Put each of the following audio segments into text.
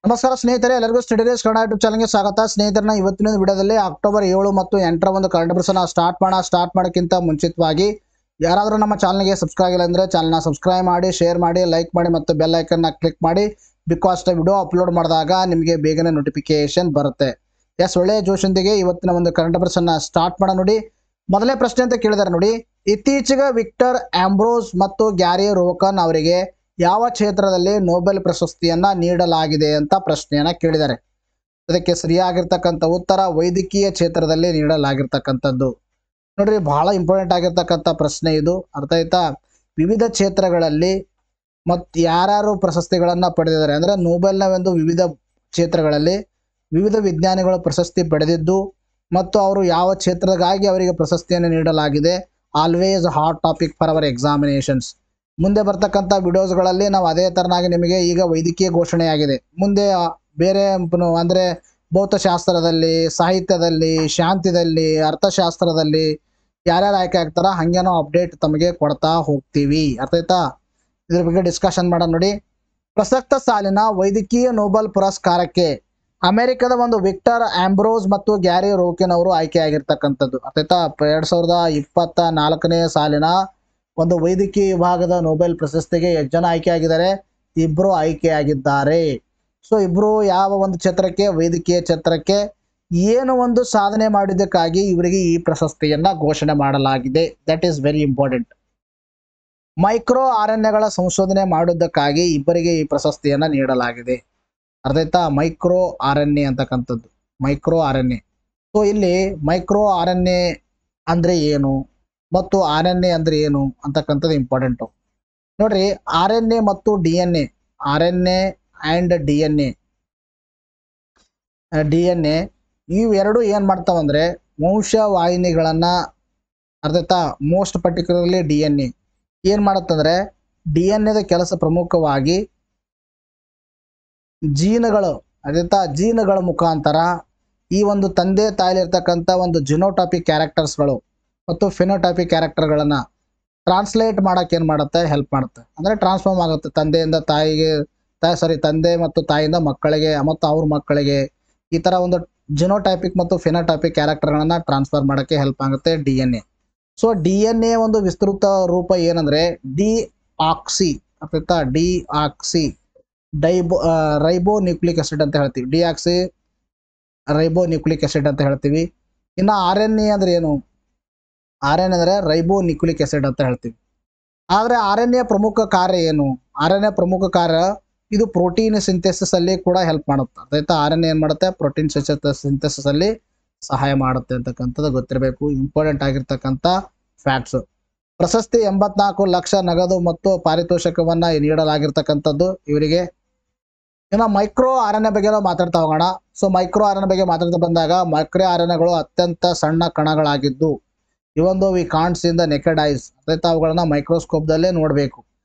ನಮಸ್ಕಾರ ಸ್ನೇಹಿತರೆ, ಎಲ್ಲರಿಗೂ ಸ್ಟಡಿ ಡೇಸ್ ಕನ್ನಡ ಯೂಟ್ಯೂಬ್ ಚಾನಲ್ಗೆ ಸ್ವಾಗತ. ಸ್ನೇಹಿತರನ್ನ ಇವತ್ತಿನ ವಿಡಿಯೋದಲ್ಲಿ ಅಕ್ಟೋಬರ್ 7 ಮತ್ತು 8ರ ಒಂದು ಕರೆಂಟ್ ಅಫೇರ್ಸ್ ಸ್ಟಾರ್ಟ್ ಮಾಡೋಕ್ಕಿಂತ ಮುಂಚಿತವಾಗಿ ಯಾರಾದರೂ ನಮ್ಮ ಚಾನಲ್ಗೆ ಸಬ್ಸ್ಕ್ರೈಬ್ ಆಗಿಲ್ಲ ಅಂದರೆ ಚಾನಲ್ನ ಸಬ್ಸ್ಕ್ರೈಬ್ ಮಾಡಿ, ಶೇರ್ ಮಾಡಿ, ಲೈಕ್ ಮಾಡಿ ಮತ್ತು ಬೆಲ್ ಐಕನ್ನ ಕ್ಲಿಕ್ ಮಾಡಿ. ಬಿಕಾಸ್ ವಿಡಿಯೋ ಅಪ್ಲೋಡ್ ಮಾಡಿದಾಗ ನಿಮಗೆ ಬೇಗನೆ ನೋಟಿಫಿಕೇಶನ್ ಬರುತ್ತೆ. ಒಳ್ಳೆಯ ಜೋಶೊಂದಿಗೆ ಇವತ್ತಿನ ಒಂದು ಕರೆಂಟ್ ಅಫೇರ್ಸ್ ಸ್ಟಾರ್ಟ್ ಮಾಡೋಣ. ನೋಡಿ, ಮೊದಲೇ ಪ್ರಶ್ನೆ ಅಂತ ಕೇಳಿದಾರೆ ನೋಡಿ. ಇತ್ತೀಚೆಗೆ ವಿಕ್ಟರ್ ಆಂಬ್ರೋಸ್ ಮತ್ತು ಗ್ಯಾರಿ ರೋಕನ್ ಅವರಿಗೆ ಯಾವ ಕ್ಷೇತ್ರದಲ್ಲಿ ನೊಬೆಲ್ ಪ್ರಶಸ್ತಿಯನ್ನ ನೀಡಲಾಗಿದೆ ಅಂತ ಪ್ರಶ್ನೆಯನ್ನ ಕೇಳಿದ್ದಾರೆ. ಅದಕ್ಕೆ ಸರಿಯಾಗಿರ್ತಕ್ಕಂಥ ಉತ್ತರ ವೈದ್ಯಕೀಯ ಕ್ಷೇತ್ರದಲ್ಲಿ ನೀಡಲಾಗಿರ್ತಕ್ಕಂಥದ್ದು. ನೋಡ್ರಿ, ಬಹಳ ಇಂಪಾರ್ಟೆಂಟ್ ಆಗಿರ್ತಕ್ಕಂಥ ಪ್ರಶ್ನೆ ಇದು. ಅರ್ಥ ಆಯ್ತಾ? ವಿವಿಧ ಕ್ಷೇತ್ರಗಳಲ್ಲಿ ಯಾರ್ಯಾರು ಪ್ರಶಸ್ತಿಗಳನ್ನ ಪಡೆದಿದ್ದಾರೆ ಅಂದ್ರೆ ನೊಬೆಲ್ನ ಒಂದು ವಿವಿಧ ಕ್ಷೇತ್ರಗಳಲ್ಲಿ ವಿವಿಧ ವಿಜ್ಞಾನಿಗಳು ಪ್ರಶಸ್ತಿ ಪಡೆದಿದ್ದು ಮತ್ತು ಅವರು ಯಾವ ಕ್ಷೇತ್ರಗಾಗಿ ಅವರಿಗೆ ಪ್ರಶಸ್ತಿಯನ್ನು ನೀಡಲಾಗಿದೆ. Always hot topic for our examinations. ಮುಂದೆ ಬರ್ತಕ್ಕಂಥ ವಿಡಿಯೋಸ್ಗಳಲ್ಲಿ ನಾವು ಅದೇ ತರನಾಗಿ ನಿಮಗೆ ಈಗ ವೈದ್ಯಕೀಯ ಘೋಷಣೆಯಾಗಿದೆ. ಮುಂದೆ ಬೇರೆ ಅಂದರೆ ಭೌತಶಾಸ್ತ್ರದಲ್ಲಿ, ಸಾಹಿತ್ಯದಲ್ಲಿ, ಶಾಂತಿದಲ್ಲಿ, ಅರ್ಥಶಾಸ್ತ್ರದಲ್ಲಿ ಯಾರ್ಯಾರು ಆಯ್ಕೆ ಆಗ್ತಾರ ಹಂಗೆ ನಾವು ಅಪ್ಡೇಟ್ ತಮಗೆ ಕೊಡ್ತಾ ಹೋಗ್ತೀವಿ. ಅರ್ಥ ಆಯ್ತಾ? ಇದ್ರ ಬಗ್ಗೆ ಡಿಸ್ಕಷನ್ ಮಾಡೋಣ. ನೋಡಿ, ಪ್ರಸಕ್ತ ಸಾಲಿನ ವೈದ್ಯಕೀಯ ನೊಬೆಲ್ ಪುರಸ್ಕಾರಕ್ಕೆ ಅಮೆರಿಕದ ಒಂದು ವಿಕ್ಟರ್ ಆಂಬ್ರೋಸ್ ಮತ್ತು ಗ್ಯಾರಿ ರೋಕಿನ್ ಅವರು ಆಯ್ಕೆಯಾಗಿರ್ತಕ್ಕಂಥದ್ದು. ಅರ್ಥ ಆಯ್ತಾ? 2024ನೇ ಸಾಲಿನ ಒಂದು ವೈದ್ಯಕೀಯ ವಿಭಾಗದ ನೊಬೆಲ್ ಪ್ರಶಸ್ತಿಗೆ ಎಷ್ಟು ಜನ ಆಯ್ಕೆಯಾಗಿದ್ದಾರೆ? ಇಬ್ರು ಆಯ್ಕೆಯಾಗಿದ್ದಾರೆ. ಸೊ ಇಬ್ರು ಯಾವ ಒಂದು ಕ್ಷೇತ್ರಕ್ಕೆ? ವೈದ್ಯಕೀಯ ಕ್ಷೇತ್ರಕ್ಕೆ. ಏನು ಒಂದು ಸಾಧನೆ ಮಾಡಿದ್ದಕ್ಕಾಗಿ ಇವರಿಗೆ ಈ ಪ್ರಶಸ್ತಿಯನ್ನ ಘೋಷಣೆ ಮಾಡಲಾಗಿದೆ. That is very important. Micro ಅರಣ್ಯಗಳ ಸಂಶೋಧನೆ ಮಾಡಿದ್ದಕ್ಕಾಗಿ ಇಬ್ಬರಿಗೆ ಈ ಪ್ರಶಸ್ತಿಯನ್ನ ನೀಡಲಾಗಿದೆ. ಅರ್ಥ ಆಯ್ತಾ? ಮೈಕ್ರೋ ಅರಣ್ಯ ಅಂತಕ್ಕಂಥದ್ದು, ಮೈಕ್ರೋ ಅರಣ್ಯ. ಸೊ ಇಲ್ಲಿ ಮೈಕ್ರೋ ಅರಣ್ಯ ಅಂದ್ರೆ ಏನು ಮತ್ತು RNA ಅಂದ್ರೆ ಏನು ಅಂತಕ್ಕಂಥದ್ದು ಇಂಪಾರ್ಟೆಂಟು. ನೋಡ್ರಿ, RNA ಮತ್ತು DNA, RNA ಆ್ಯಂಡ್ DNA ಇವೆರಡು ಏನು ಮಾಡ್ತಾವಂದ್ರೆ ವಂಶವಾಹಿನಿಗಳನ್ನ, ಅರ್ಥಾಯ್ತಾ? ಮೋಸ್ಟ್ ಪರ್ಟಿಕ್ಯುಲರ್ಲಿ DNA ಏನು ಮಾಡುತ್ತಂದ್ರೆ DNA ದ ಕೆಲಸ ಪ್ರಮುಖವಾಗಿ ಜೀನ್ಗಳು, ಅರ್ಥಾಯ್ತಾ? ಜೀನ್ಗಳ ಮುಖಾಂತರ ಈ ಒಂದು ತಂದೆ ತಾಯಿಲಿರ್ತಕ್ಕಂಥ ಒಂದು ಜಿನೋಟಾಪಿಕ್ ಕ್ಯಾರೆಕ್ಟರ್ಸ್ಗಳು ಮತ್ತು ಫಿನೋಟಾಪಿಕ್ ಕ್ಯಾರೆಕ್ಟರ್ಗಳನ್ನು ಟ್ರಾನ್ಸ್ಲೇಟ್ ಮಾಡೋಕೆ ಏನು ಮಾಡುತ್ತೆ? ಹೆಲ್ಪ್ ಮಾಡುತ್ತೆ. ಅಂದರೆ ಟ್ರಾನ್ಸ್ಫಾರ್ಮ್ ಆಗುತ್ತೆ ತಂದೆಯಿಂದ ತಾಯಿಗೆ, ತಂದೆ ಮತ್ತು ತಾಯಿಯಿಂದ ಮಕ್ಕಳಿಗೆ ಮತ್ತು ಅವ್ರ ಮಕ್ಕಳಿಗೆ. ಈ ಥರ ಒಂದು ಜಿನೋಟೈಪಿಕ್ ಮತ್ತು ಫಿನೋಟಾಪಿಕ್ ಕ್ಯಾರೆಕ್ಟರ್ಗಳನ್ನು ಟ್ರಾನ್ಸ್ಫರ್ ಮಾಡೋಕ್ಕೆ ಹೆಲ್ಪ್ ಆಗುತ್ತೆ DNA. ಸೊ DNA ಒಂದು ವಿಸ್ತೃತ ರೂಪ ಏನಂದರೆ ಡಿಆಕ್ಸಿ, ಅರ್ಥಾಯ್ತಾ? ಡಿಆಕ್ಸಿ ರೈಬೋ ನ್ಯೂಕ್ಲಿಕ್ ಆಸಿಡ್ ಅಂತ ಹೇಳ್ತೀವಿ. ಡಿಆಕ್ಸಿ ರೈಬೋ ನ್ಯೂಕ್ಲಿಕ್ ಆಸಿಡ್ ಅಂತ ಹೇಳ್ತೀವಿ. ಇನ್ನು RNA ಅಂದ್ರೆ ಏನು? RNA ಅಂದರೆ ರೈಬೋ ನ್ಯೂಕ್ಲಿಕ್ ಆಸಿಡ್ ಅಂತ ಹೇಳ್ತೀವಿ. ಆದರೆ RNA ಪ್ರಮುಖ ಕಾರ್ಯ ಏನು? RNA ಪ್ರಮುಖ ಕಾರ್ಯ ಇದು ಪ್ರೋಟೀನ್ ಸಿಂಥೆಸಿಸ್ ಅಲ್ಲಿ ಕೂಡ ಹೆಲ್ಪ್ ಮಾಡುತ್ತೆ. ಅರ್ಥಾಯ್ತಾ? RNA ಏನು ಮಾಡುತ್ತೆ? ಪ್ರೋಟೀನ್ ಸಿಂಥೆಸಿಸ್ ಅಲ್ಲಿ ಸಹಾಯ ಮಾಡುತ್ತೆ ಅಂತಕ್ಕಂಥದ್ದು ಗೊತ್ತಿರಬೇಕು. ಇಂಪಾರ್ಟೆಂಟ್ ಆಗಿರ್ತಕ್ಕಂಥ ಫ್ಯಾಕ್ಟ್ಸ್. ಪ್ರಶಸ್ತಿ 84 ಲಕ್ಷ ನಗದು ಮತ್ತು ಪಾರಿತೋಷಕವನ್ನ ನೀಡಲಾಗಿರ್ತಕ್ಕಂಥದ್ದು ಇವರಿಗೆ. ಇನ್ನು ಮೈಕ್ರೋ RNA ಬಗ್ಗೆ ನಾವು ಮಾತಾಡ್ತಾ ಹೋಗೋಣ. ಸೊ ಮೈಕ್ರೋ RNA ಬಗ್ಗೆ ಮಾತಾಡ್ತಾ ಬಂದಾಗ ಮೈಕ್ರೋ RNAಗಳು ಅತ್ಯಂತ ಸಣ್ಣ ಕಣಗಳಾಗಿದ್ದು ಇವೊಂದು we can't see in the naked eyes, ಅರ್ಥಾಯ್ತಾ? ಅವುಗಳನ್ನ ಮೈಕ್ರೋಸ್ಕೋಪ್ದಲ್ಲೇ ನೋಡಬೇಕು.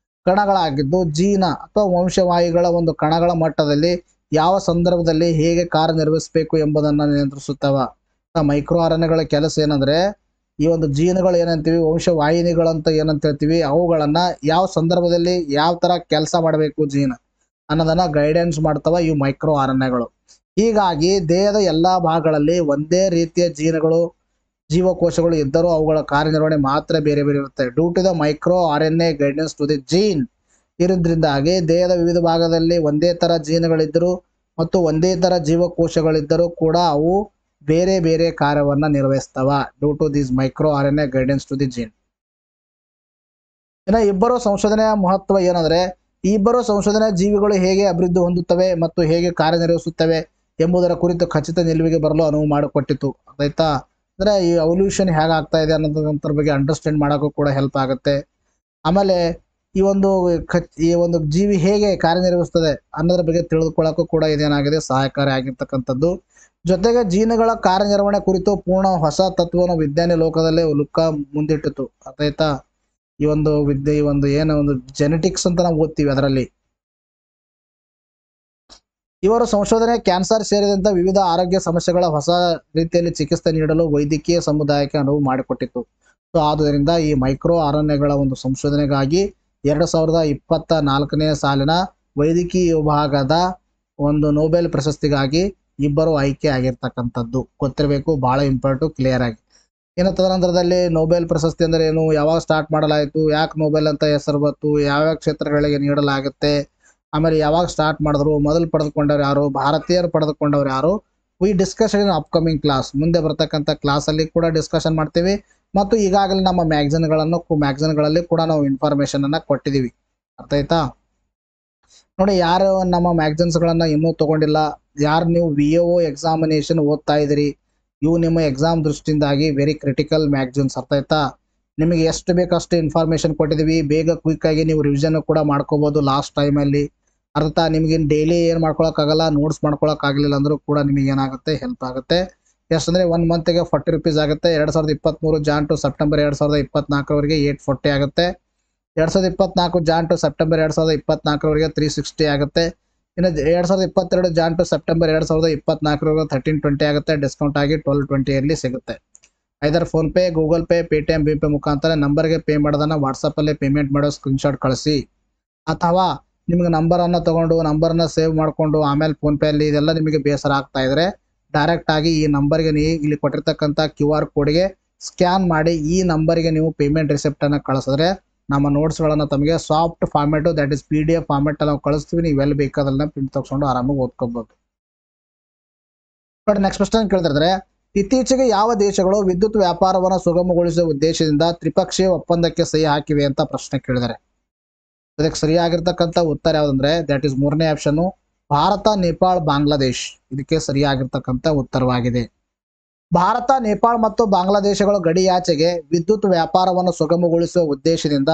ಕಣಗಳಾಗಿದ್ದು ಜೀನ ಅಥವಾ ವಂಶವಾಹಿಗಳ ಒಂದು ಕಣಗಳ ಮಟ್ಟದಲ್ಲಿ ಯಾವ ಸಂದರ್ಭದಲ್ಲಿ ಹೇಗೆ ಕಾರ್ಯನಿರ್ವಹಿಸಬೇಕು ಎಂಬುದನ್ನು ನಿಯಂತ್ರಿಸುತ್ತವ. ಮೈಕ್ರೋ RNAಗಳ ಕೆಲಸ ಏನಂದ್ರೆ ಈ ಒಂದು ಜೀನ್ಗಳು ಏನಂತೀವಿ, ವಂಶವಾಹಿನಿಗಳಂತ ಏನಂತ ಹೇಳ್ತೀವಿ, ಅವುಗಳನ್ನ ಯಾವ ಸಂದರ್ಭದಲ್ಲಿ ಯಾವ ತರ ಕೆಲಸ ಮಾಡಬೇಕು ಜೀನ್ ಅನ್ನೋದನ್ನ ಗೈಡೆನ್ಸ್ ಮಾಡ್ತವ ಇವು ಮೈಕ್ರೋ RNAಗಳು. ಹೀಗಾಗಿ ದೇಹದ ಎಲ್ಲಾ ಭಾಗಗಳಲ್ಲಿ ಒಂದೇ ರೀತಿಯ ಜೀವಕೋಶಗಳು ಇದ್ದರೂ ಅವುಗಳ ಕಾರ್ಯನಿರ್ವಹಣೆ ಮಾತ್ರ ಬೇರೆ ಬೇರೆ ಇರುತ್ತೆ. Due to the micro RNA guidance to the gene ಇರೋದ್ರಿಂದಾಗಿ ದೇಹದ ವಿವಿಧ ಭಾಗದಲ್ಲಿ ಒಂದೇ ತರ ಜೀನ್ಗಳಿದ್ದರೂ ಮತ್ತು ಒಂದೇ ತರ ಜೀವಕೋಶಗಳಿದ್ದರೂ ಕೂಡ ಅವು ಬೇರೆ ಬೇರೆ ಕಾರ್ಯವನ್ನ ನಿರ್ವಹಿಸ್ತವ. Due to this micro RNA guidance to the gene. ಇನ್ನು ಇಬ್ಬರು ಸಂಶೋಧನೆಯ ಮಹತ್ವ ಏನಂದ್ರೆ ಈ ಇಬ್ಬರು ಸಂಶೋಧನಾ ಜೀವಿಗಳು ಹೇಗೆ ಅಭಿವೃದ್ಧಿ ಹೊಂದುತ್ತವೆ ಮತ್ತು ಹೇಗೆ ಕಾರ್ಯನಿರ್ವಹಿಸುತ್ತವೆ ಎಂಬುದರ ಕುರಿತು ಖಚಿತ ನಿಲುವಿಗೆ ಬರಲು ಅನುವು ಮಾಡಿಕೊಟ್ಟಿತು. ಆಯ್ತಾ? ಅಂದ್ರೆ ಈ ಎವಲ್ಯೂಷನ್ ಹೇಗೆ ಆಗ್ತಾ ಇದೆ ಅನ್ನೋದ್ರ ಬಗ್ಗೆ ಅಂಡರ್ಸ್ಟ್ಯಾಂಡ್ ಮಾಡೋಕ್ಕೂ ಕೂಡ ಹೆಲ್ಪ್ ಆಗುತ್ತೆ. ಆಮೇಲೆ ಈ ಒಂದು ಜೀವಿ ಹೇಗೆ ಕಾರ್ಯನಿರ್ವಹಿಸ್ತದೆ ಅನ್ನೋದ್ರ ಬಗ್ಗೆ ತಿಳಿದುಕೊಳ್ಳೋಕ್ಕೂ ಕೂಡ ಇದೇನಾಗಿದೆ? ಸಹಾಯಕಾರಿ ಆಗಿರ್ತಕ್ಕಂಥದ್ದು. ಜೊತೆಗೆ ಜೀನುಗಳ ಕಾರ್ಯನಿರ್ವಹಣೆ ಕುರಿತು ಪೂರ್ಣ ಹೊಸ ತತ್ವವನ್ನು ವಿಜ್ಞಾನಿ ಲೋಕದಲ್ಲೇ ಲುಕ್ಕ ಮುಂದಿಟ್ಟಿತು. ಆಯ್ತಾ? ಈ ಒಂದು ವಿದ್ಯೆ, ಈ ಒಂದು ಏನೋ ಒಂದು ಜೆನೆಟಿಕ್ಸ್ ಅಂತ ನಾವು ಓದ್ತೀವಿ, ಅದರಲ್ಲಿ ಇವರು ಸಂಶೋಧನೆ ಕ್ಯಾನ್ಸರ್ ಸೇರಿದಂತೆ ವಿವಿಧ ಆರೋಗ್ಯ ಸಮಸ್ಯೆಗಳ ಹೊಸ ರೀತಿಯಲ್ಲಿ ಚಿಕಿತ್ಸೆ ನೀಡಲು ವೈದ್ಯಕೀಯ ಸಮುದಾಯಕ್ಕೆ ಅನುವು ಮಾಡಿಕೊಟ್ಟಿತು. ಸೊ ಆದ್ದರಿಂದ ಈ ಮೈಕ್ರೋ RNAಗಳ ಒಂದು ಸಂಶೋಧನೆಗಾಗಿ 2024ನೇ ಸಾಲಿನ ವೈದ್ಯಕೀಯ ವಿಭಾಗದ ಒಂದು ನೊಬೆಲ್ ಪ್ರಶಸ್ತಿಗಾಗಿ ಇಬ್ಬರು ಆಯ್ಕೆ ಆಗಿರ್ತಕ್ಕಂಥದ್ದು ಗೊತ್ತಿರಬೇಕು, ಬಹಳ ಇಂಪಾರ್ಟೆಂಟ್, ಕ್ಲಿಯರ್ ಆಗಿ. ಇನ್ನು ತದನಂತರದಲ್ಲಿ ನೊಬೆಲ್ ಪ್ರಶಸ್ತಿ ಅಂದರೆ ಏನು, ಯಾವಾಗ ಸ್ಟಾರ್ಟ್ ಮಾಡಲಾಯಿತು, ಯಾಕೆ ನೊಬೆಲ್ ಅಂತ ಹೆಸರು ಬಂತು, ಯಾವ್ಯಾವ ಕ್ಷೇತ್ರಗಳಿಗೆ ನೀಡಲಾಗುತ್ತೆ, ಆಮೇಲೆ ಯಾವಾಗ ಸ್ಟಾರ್ಟ್ ಮಾಡಿದ್ರು, ಮೊದಲು ಪಡೆದುಕೊಂಡವ್ರು ಯಾರು, ಭಾರತೀಯರು ಪಡೆದುಕೊಂಡವ್ರು ಯಾರು, we discussion in upcoming class, ಮುಂದೆ ಬರ್ತಕ್ಕಂಥ ಕ್ಲಾಸಲ್ಲಿ ಕೂಡ ಡಿಸ್ಕಷನ್ ಮಾಡ್ತೀವಿ. ಮತ್ತು ಈಗಾಗಲೇ ನಮ್ಮ ಮ್ಯಾಗ್ಝಿನ್ಗಳಲ್ಲಿ ಕೂಡ ನಾವು ಇನ್ಫಾರ್ಮೇಷನ್ ಅನ್ನ ಕೊಟ್ಟಿದ್ದೀವಿ. ಅರ್ಥ ಆಯ್ತಾ? ನೋಡಿ, ಯಾರು ನಮ್ಮ ಮ್ಯಾಗ್ಝಿನ್ಸ್ಗಳನ್ನು ಇನ್ನೂ ತಗೊಂಡಿಲ್ಲ, ಯಾರು ನೀವು VAO ಎಕ್ಸಾಮಿನೇಷನ್ ಓದ್ತಾ ಇದ್ದೀರಿ, ಇವು ನಿಮ್ಮ ಎಕ್ಸಾಮ್ ದೃಷ್ಟಿಯಿಂದಾಗಿ ವೆರಿ ಕ್ರಿಟಿಕಲ್ ಮ್ಯಾಗ್ಝಿನ್ಸ್. ಅರ್ಥ ಆಯ್ತಾ? ನಿಮಗೆ ಎಷ್ಟು ಬೇಕಷ್ಟು ಇನ್ಫಾರ್ಮೇಷನ್ ಕೊಟ್ಟಿದ್ದೀವಿ, ಬೇಗ ಕ್ವಿಕ್ಕಾಗಿ ನೀವು ರಿವಿಷನ್ ಕೂಡ ಮಾಡ್ಕೋಬೋದು ಲಾಸ್ಟ್ ಟೈಮಲ್ಲಿ. ಅರ್ಥ? ನಿಮಗೆ ಡೈಲಿ ಏನು ಮಾಡ್ಕೊಳಕ್ಕಾಗಲ್ಲ, ನೋಟ್ಸ್ ಮಾಡ್ಕೊಳಕ್ಕಾಗಲಿಲ್ಲ ಅಂದರೂ ಕೂಡ ನಿಮಗೆ ಏನಾಗುತ್ತೆ, ಹೆಲ್ಪ್ ಆಗುತ್ತೆ. ಎಷ್ಟಂದರೆ 1 ಮಂತ್ಗೆ 40 ರೂಪೀಸ್ ಆಗುತ್ತೆ. 2023 ಜಾನ್ ಟು ಸೆಪ್ಟೆಂಬರ್ 2024 840 ಆಗುತ್ತೆ. 2024 ಜಾನ್ ಟು ಸೆಪ್ಟೆಂಬರ್ 2024 360 ಆಗುತ್ತೆ. ಇನ್ನು 2022 ಜಾನ್ ಟು ಸೆಪ್ಟೆಂಬರ್ 2024 1320 ಆಗುತ್ತೆ. ಡಿಸ್ಕೌಂಟ್ ಆಗಿ 1220 ಸಿಗುತ್ತೆ. Either PhonePe, Google Pay, Paytm, ಭೀಮ್ ಪೇ ಮುಖಾಂತರ ನಂಬರ್ಗೆ ಪೇ ಮಾಡೋದನ್ನು ವಾಟ್ಸಪ್ಪಲ್ಲೇ ಪೇಮೆಂಟ್ ಮಾಡೋ ಸ್ಕ್ರೀನ್ಶಾಟ್ ಕಳಿಸಿ. ಅಥವಾ ನಿಮಗೆ ನಂಬರನ್ನು ತೊಗೊಂಡು ನಂಬರನ್ನ ಸೇವ್ ಮಾಡಿಕೊಂಡು ಆಮೇಲೆ ಫೋನ್ಪೇಯಲ್ಲಿ ಇದೆಲ್ಲ ನಿಮಗೆ ಬೇಸರ ಆಗ್ತಾ ಇದ್ರೆ ಡೈರೆಕ್ಟ್ ಆಗಿ ಈ ನಂಬರ್ಗೆ ಇಲ್ಲಿ ಕೊಟ್ಟಿರ್ತಕ್ಕಂಥ QR ಕೋಡ್ಗೆ ಸ್ಕ್ಯಾನ್ ಮಾಡಿ ಈ ನಂಬರ್ಗೆ ನೀವು ಪೇಮೆಂಟ್ ರಿಸಿಪ್ಟನ್ನು ಕಳಿಸಿದ್ರೆ ನಮ್ಮ ನೋಟ್ಸ್ಗಳನ್ನು ತಮಗೆ soft format, that is PDF format ನಾವು ಕಳಿಸ್ತೀವಿ. ನೀವು ಎಲ್ಲಿ ಬೇಕಾದಲ್ಲ ಪ್ರಿಂಟ್ ತಗೊಂಡು ಆರಾಮಾಗಿ ಓದ್ಕೋಬಹುದು. ನೋಡಿ, ನೆಕ್ಸ್ಟ್ ಕ್ವೆಶ್ಚನ್ ಕೇಳ್ತಿದ್ರೆ, ಇತ್ತೀಚೆಗೆ ಯಾವ ದೇಶಗಳು ವಿದ್ಯುತ್ ವ್ಯಾಪಾರವನ್ನು ಸುಗಮಗೊಳಿಸುವ ಉದ್ದೇಶದಿಂದ ತ್ರಿಪಕ್ಷೀಯ ಒಪ್ಪಂದಕ್ಕೆ ಸಹಿ ಹಾಕಿವೆ ಅಂತ ಪ್ರಶ್ನೆ ಕೇಳಿದರೆ ಅದಕ್ಕೆ ಸರಿಯಾಗಿರ್ತಕ್ಕಂಥ ಉತ್ತರ ಯಾವುದಂದ್ರೆ ದಟ್ ಇಸ್ 3ನೇ ಆಪ್ಷನ್, ಭಾರತ, ನೇಪಾಳ, ಬಾಂಗ್ಲಾದೇಶ್. ಇದಕ್ಕೆ ಸರಿಯಾಗಿರ್ತಕ್ಕಂಥ ಉತ್ತರವಾಗಿದೆ. ಭಾರತ, ನೇಪಾಳ ಮತ್ತು ಬಾಂಗ್ಲಾದೇಶಗಳು ಗಡಿಯಾಚೆಗೆ ವಿದ್ಯುತ್ ವ್ಯಾಪಾರವನ್ನು ಸುಗಮಗೊಳಿಸುವ ಉದ್ದೇಶದಿಂದ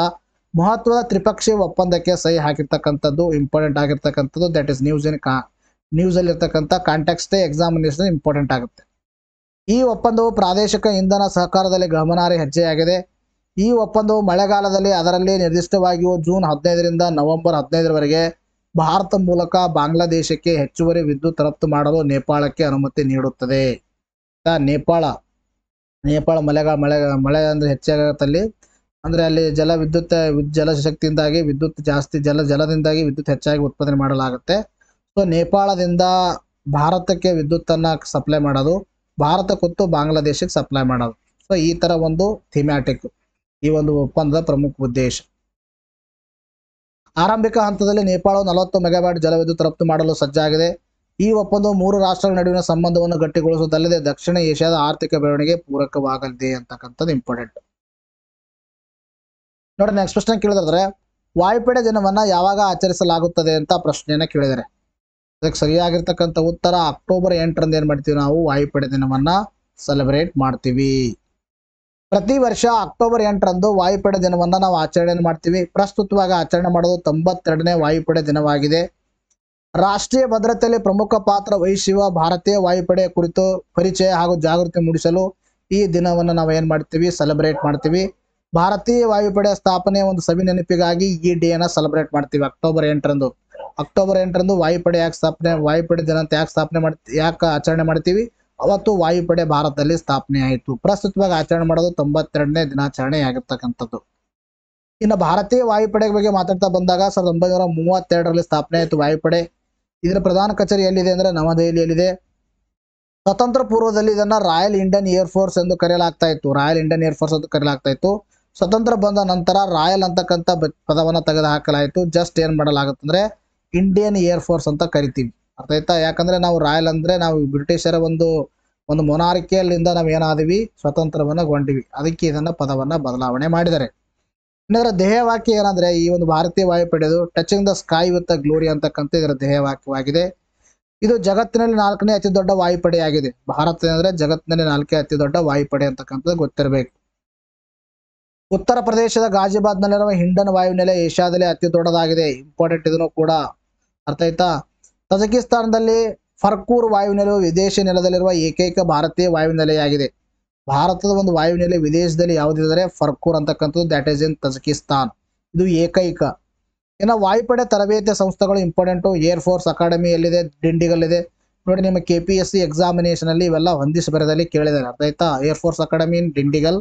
ಮಹತ್ವದ ತ್ರಿಪಕ್ಷೀಯ ಒಪ್ಪಂದಕ್ಕೆ ಸಹಿ ಹಾಕಿರ್ತಕ್ಕಂಥದ್ದು ಇಂಪಾರ್ಟೆಂಟ್ ಆಗಿರ್ತಕ್ಕಂಥದ್ದು. ದಟ್ ಇಸ್ ನ್ಯೂಸ್ ಅಲ್ಲಿ ಇರ್ತಕ್ಕಂಥ ಕಾಂಟೆಕ್ಸ್ಟ್ ಎಕ್ಸಾಮಿನೇಷನ್ ಇಂಪಾರ್ಟೆಂಟ್ ಆಗುತ್ತೆ. ಈ ಒಪ್ಪಂದವು ಪ್ರಾದೇಶಿಕ ಇಂಧನ ಸಹಕಾರದಲ್ಲಿ ಗಮನಾರ್ಹ ಹೆಜ್ಜೆಯಾಗಿದೆ. ಈ ಒಪ್ಪಂದವು ಮಳೆಗಾಲದಲ್ಲಿ, ಅದರಲ್ಲಿ ನಿರ್ದಿಷ್ಟವಾಗಿಯೂ ಜೂನ್ 15ರಿಂದ ನವೆಂಬರ್ 15ರವರೆಗೆ ಭಾರತ ಮೂಲಕ ಬಾಂಗ್ಲಾದೇಶಕ್ಕೆ ಹೆಚ್ಚುವರಿ ವಿದ್ಯುತ್ ರಫ್ತು ಮಾಡಲು ನೇಪಾಳಕ್ಕೆ ಅನುಮತಿ ನೀಡುತ್ತದೆ. ನೇಪಾಳ ಮಳೆ ಅಂದ್ರೆ ಹೆಚ್ಚಾಗತ್ತಲ್ಲಿ, ಅಂದ್ರೆ ಅಲ್ಲಿ ಜಲಶಕ್ತಿಯಿಂದಾಗಿ ವಿದ್ಯುತ್ ಜಾಸ್ತಿ, ಜಲದಿಂದಾಗಿ ವಿದ್ಯುತ್ ಹೆಚ್ಚಾಗಿ ಉತ್ಪಾದನೆ ಮಾಡಲಾಗುತ್ತೆ. ಸೊ ನೇಪಾಳದಿಂದ ಭಾರತಕ್ಕೆ ವಿದ್ಯುತ್ತನ್ನು ಸಪ್ಲೈ ಮಾಡೋದು, ಭಾರತ ಕೊಟ್ಟು ಬಾಂಗ್ಲಾದೇಶಕ್ಕೆ ಸಪ್ಲೈ ಮಾಡೋದು. ಸೊ ಈ ತರ ಒಂದು ಥೀಮ್ಯಾಟಿಕ್ ಈ ಒಂದು ಒಪ್ಪಂದದ ಪ್ರಮುಖ ಉದ್ದೇಶ. ಆರಂಭಿಕ ಹಂತದಲ್ಲಿ ನೇಪಾಳವು 40 ಮೆಗಾವ್ಯಾಟ್ ಜಲವಿದ್ಯುತ್ ರಫ್ತು ಮಾಡಲು ಸಜ್ಜಾಗಿದೆ. ಈ ಒಪ್ಪಂದವು 3 ರಾಷ್ಟ್ರಗಳ ನಡುವಿನ ಸಂಬಂಧವನ್ನು ಗಟ್ಟಿಗೊಳಿಸುವುದಲ್ಲದೆ ದಕ್ಷಿಣ ಏಷ್ಯಾದ ಆರ್ಥಿಕ ಬೆಳವಣಿಗೆ ಪೂರಕವಾಗಲಿದೆ ಅಂತಕ್ಕಂಥದ್ದು ಇಂಪಾರ್ಟೆಂಟ್. ನೋಡಿ, ನೆಕ್ಸ್ಟ್ ಪ್ರಶ್ನೆ ಕೇಳಿದ್ರೆ, ವಾಯುಪಡೆ ದಿನವನ್ನ ಯಾವಾಗ ಆಚರಿಸಲಾಗುತ್ತದೆ ಅಂತ ಪ್ರಶ್ನೆಯನ್ನ ಕೇಳಿದರೆ ಅದಕ್ಕೆ ಸರಿಯಾಗಿರ್ತಕ್ಕಂಥ ಉತ್ತರ ಅಕ್ಟೋಬರ್ 8ರಂದು ಏನ್ ಮಾಡ್ತೀವಿ, ನಾವು ವಾಯುಪಡೆ ದಿನವನ್ನ ಸೆಲೆಬ್ರೇಟ್ ಮಾಡ್ತೀವಿ. ಪ್ರತಿ ವರ್ಷ ಅಕ್ಟೋಬರ್ 8ರಂದು ವಾಯುಪಡೆ ದಿನವನ್ನ ನಾವು ಆಚರಣೆ ಮಾಡ್ತೀವಿ. ಪ್ರಸ್ತುತವಾಗಿ ಆಚರಣೆ ಮಾಡೋದು 92ನೇ ವಾಯುಪಡೆ ದಿನವಾಗಿದೆ. ರಾಷ್ಟ್ರೀಯ ಭದ್ರತೆಯಲ್ಲಿ ಪ್ರಮುಖ ಪಾತ್ರ ವಹಿಸುವ ಭಾರತೀಯ ವಾಯುಪಡೆಯ ಕುರಿತು ಪರಿಚಯ ಹಾಗೂ ಜಾಗೃತಿ ಮೂಡಿಸಲು ಈ ದಿನವನ್ನು ನಾವು ಏನ್ ಮಾಡ್ತೀವಿ, ಸೆಲೆಬ್ರೇಟ್ ಮಾಡ್ತೀವಿ. ಭಾರತೀಯ ವಾಯುಪಡೆಯ ಸ್ಥಾಪನೆಯ ಒಂದು ಸವಿ ನೆನಪಿಗಾಗಿ ಈ ಡೇನ ಸೆಲೆಬ್ರೇಟ್ ಮಾಡ್ತೀವಿ ಅಕ್ಟೋಬರ್ 8ರಂದು. ಅಕ್ಟೋಬರ್ 8ರಂದು ವಾಯುಪಡೆ ದಿನ ಅಂತ ಯಾಕೆ ಆಚರಣೆ ಮಾಡ್ತೀವಿ, ಅವತ್ತು ವಾಯುಪಡೆ ಭಾರತದಲ್ಲಿ ಸ್ಥಾಪನೆ ಆಯಿತು. ಪ್ರಸ್ತುತವಾಗಿ ಆಚರಣೆ ಮಾಡೋದು 92ನೇ ದಿನಾಚರಣೆ ಆಗಿರ್ತಕ್ಕಂಥದ್ದು. ಇನ್ನು ಭಾರತೀಯ ವಾಯುಪಡೆ ಬಗ್ಗೆ ಮಾತಾಡ್ತಾ ಬಂದಾಗ 1932ರಲ್ಲಿ ಸ್ಥಾಪನೆ ಆಯಿತು ವಾಯುಪಡೆ. ಇದರ ಪ್ರಧಾನ ಕಚೇರಿ ಎಲ್ಲಿದೆ ಅಂದ್ರೆ ನವದೆಹಲಿಯಲ್ಲಿದೆ. ಸ್ವತಂತ್ರ ಪೂರ್ವದಲ್ಲಿ ಇದನ್ನ ರಾಯಲ್ ಇಂಡಿಯನ್ ಏರ್ ಫೋರ್ಸ್ ಎಂದು ಕರೆಯಲಾಗ್ತಾ ಇತ್ತು. ಸ್ವತಂತ್ರ ಬಂದ ನಂತರ ರಾಯಲ್ ಅಂತಕ್ಕಂಥ ಪದವನ್ನು ತೆಗೆದುಹಾಕಲಾಯಿತು. ಜಸ್ಟ್ ಏನ್ ಮಾಡಲಾಗುತ್ತಂದ್ರೆ ಇಂಡಿಯನ್ ಏರ್ ಫೋರ್ಸ್ ಅಂತ ಕರಿತೀವಿ. ಅರ್ಥ ಆಯ್ತಾ? ಯಾಕಂದ್ರೆ ನಾವು ರಾಯಲ್ ಅಂದ್ರೆ ನಾವು ಬ್ರಿಟಿಷರ ಒಂದು ಮೊನಾರ್ಕಿಯಲ್ಲಿಂದ ನಾವು ಏನಾದಿವಿ, ಸ್ವತಂತ್ರವನ್ನಗೊಂಡಿವಿ. ಅದಕ್ಕೆ ಇದನ್ನ ಪದವನ್ನ ಬದಲಾವಣೆ ಮಾಡಿದ್ದಾರೆ. ಇದರ ಧ್ಯೇಯವಾಕ್ಯ ಏನಂದ್ರೆ ಈ ಒಂದು ಭಾರತೀಯ ವಾಯುಪಡೆದು touching the sky with the glory ಅಂತಕ್ಕಂಥ ಇದರ ಧ್ಯೇಯವಾಕ್ಯವಾಗಿದೆ. ಇದು ಜಗತ್ತಿನಲ್ಲಿ 4ನೇ ಅತಿ ದೊಡ್ಡ ವಾಯುಪಡೆಯಾಗಿದೆ. ಭಾರತ ಅಂದ್ರೆ ಜಗತ್ತಿನಲ್ಲಿ 4ನೇ ಅತಿ ದೊಡ್ಡ ವಾಯುಪಡೆ ಅಂತಕ್ಕಂಥದ್ದು ಗೊತ್ತಿರಬೇಕು. ಉತ್ತರ ಪ್ರದೇಶದ ಗಾಜಿಯಾಬಾದ್ನಲ್ಲಿರುವ ಹಿಂಡನ್ ವಾಯುನೆಲೆ ಏಷ್ಯಾದಲ್ಲಿ ಅತಿ ದೊಡ್ಡದಾಗಿದೆ. ಇಂಪಾರ್ಟೆಂಟ್ ಇದನ್ನು ಕೂಡ. ಅರ್ಥ ಆಯ್ತಾ? ತಜಕಿಸ್ತಾನದಲ್ಲಿ ಫರ್ಕೂರ್ ವಾಯುನೆಲೆಯು ವಿದೇಶಿ ನೆಲದಲ್ಲಿರುವ ಏಕೈಕ ಭಾರತೀಯ ವಾಯುನೆಲೆಯಾಗಿದೆ. ಭಾರತದ ಒಂದು ವಾಯುನೆಲೆ ವಿದೇಶದಲ್ಲಿ ಯಾವುದಿದ್ರೆ ಫರ್ಕೂರ್ ಅಂತಕ್ಕಂಥದ್ದು, ದಟ್ ಈಸ್ ಇನ್ ತಜಕಿಸ್ತಾನ್. ಇದು ಏಕೈಕ. ಇನ್ನು ವಾಯುಪಡೆ ತರಬೇತಿ ಸಂಸ್ಥೆಗಳು ಇಂಪಾರ್ಟೆಂಟು. ಏರ್ ಫೋರ್ಸ್ ಅಕಾಡೆಮಿ ಎಲ್ಲಿದೆ? ಡಿಂಡಿಗಲ್ ಇದೆ. ನೋಡಿ, ನಿಮ್ಮ KPSC ಎಕ್ಸಾಮಿನೇಷನ್ ಅಲ್ಲಿ ಇವೆಲ್ಲ ಹೊಂದಿಸಿ ಬರೆದಲ್ಲಿ ಕೇಳಿದ್ದಾರೆ. ಅರ್ಥ ಆಯ್ತಾ? Air force academy in Dindigul.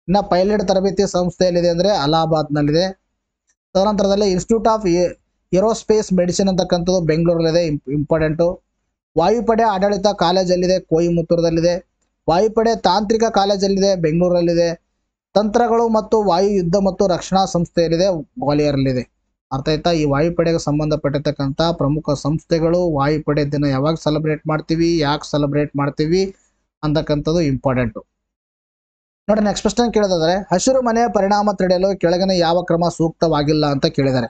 ಇನ್ನು ಪೈಲಟ್ ತರಬೇತಿ ಸಂಸ್ಥೆ ಎಲ್ಲಿದೆ ಅಂದ್ರೆ ಅಲಹಾಬಾದ್ನಲ್ಲಿದೆ. ತದನಂತರದಲ್ಲಿ ಇನ್ಸ್ಟಿಟ್ಯೂಟ್ ಆಫ್ ಏರೋಸ್ಪೇಸ್ ಮೆಡಿಸಿನ್ ಅಂತಕ್ಕಂಥದ್ದು ಬೆಂಗಳೂರಲ್ಲಿದೆ, ಇಂಪಾರ್ಟೆಂಟು. ವಾಯುಪಡೆ ಆಡಳಿತ ಕಾಲೇಜಲ್ಲಿದೆ, ಕೊಯಮತ್ತೂರದಲ್ಲಿದೆ. ವಾಯುಪಡೆ ತಾಂತ್ರಿಕ ಕಾಲೇಜಲ್ಲಿದೆ, ಬೆಂಗಳೂರಲ್ಲಿದೆ. ತಂತ್ರಗಳು ಮತ್ತು ವಾಯು ಯುದ್ಧ ಮತ್ತು ರಕ್ಷಣಾ ಸಂಸ್ಥೆಯಲ್ಲಿದೆ, ಗ್ವಾಲಿಯರ್ಲಿದೆ. ಅರ್ಥ ಆಯ್ತಾ? ಈ ವಾಯುಪಡೆಗೆ ಸಂಬಂಧಪಟ್ಟಿರ್ತಕ್ಕಂಥ ಪ್ರಮುಖ ಸಂಸ್ಥೆಗಳು, ವಾಯುಪಡೆ ದಿನ ಯಾವಾಗ ಸೆಲೆಬ್ರೇಟ್ ಮಾಡ್ತೀವಿ, ಯಾಕೆ ಸೆಲೆಬ್ರೇಟ್ ಮಾಡ್ತೀವಿ ಅಂತಕ್ಕಂಥದ್ದು ಇಂಪಾರ್ಟೆಂಟು. ನೋಡಿ, ನೆಕ್ಸ್ಟ್ ಕ್ವಶ್ಚನ್ ಕೇಳಿದರೆ, ಹಸಿರು ಮನೆಯ ಪರಿಣಾಮ ತಡೆಯಲು ಕೆಳಗಿನ ಯಾವ ಕ್ರಮ ಸೂಕ್ತವಾಗಿಲ್ಲ ಅಂತ ಕೇಳಿದ್ದಾರೆ.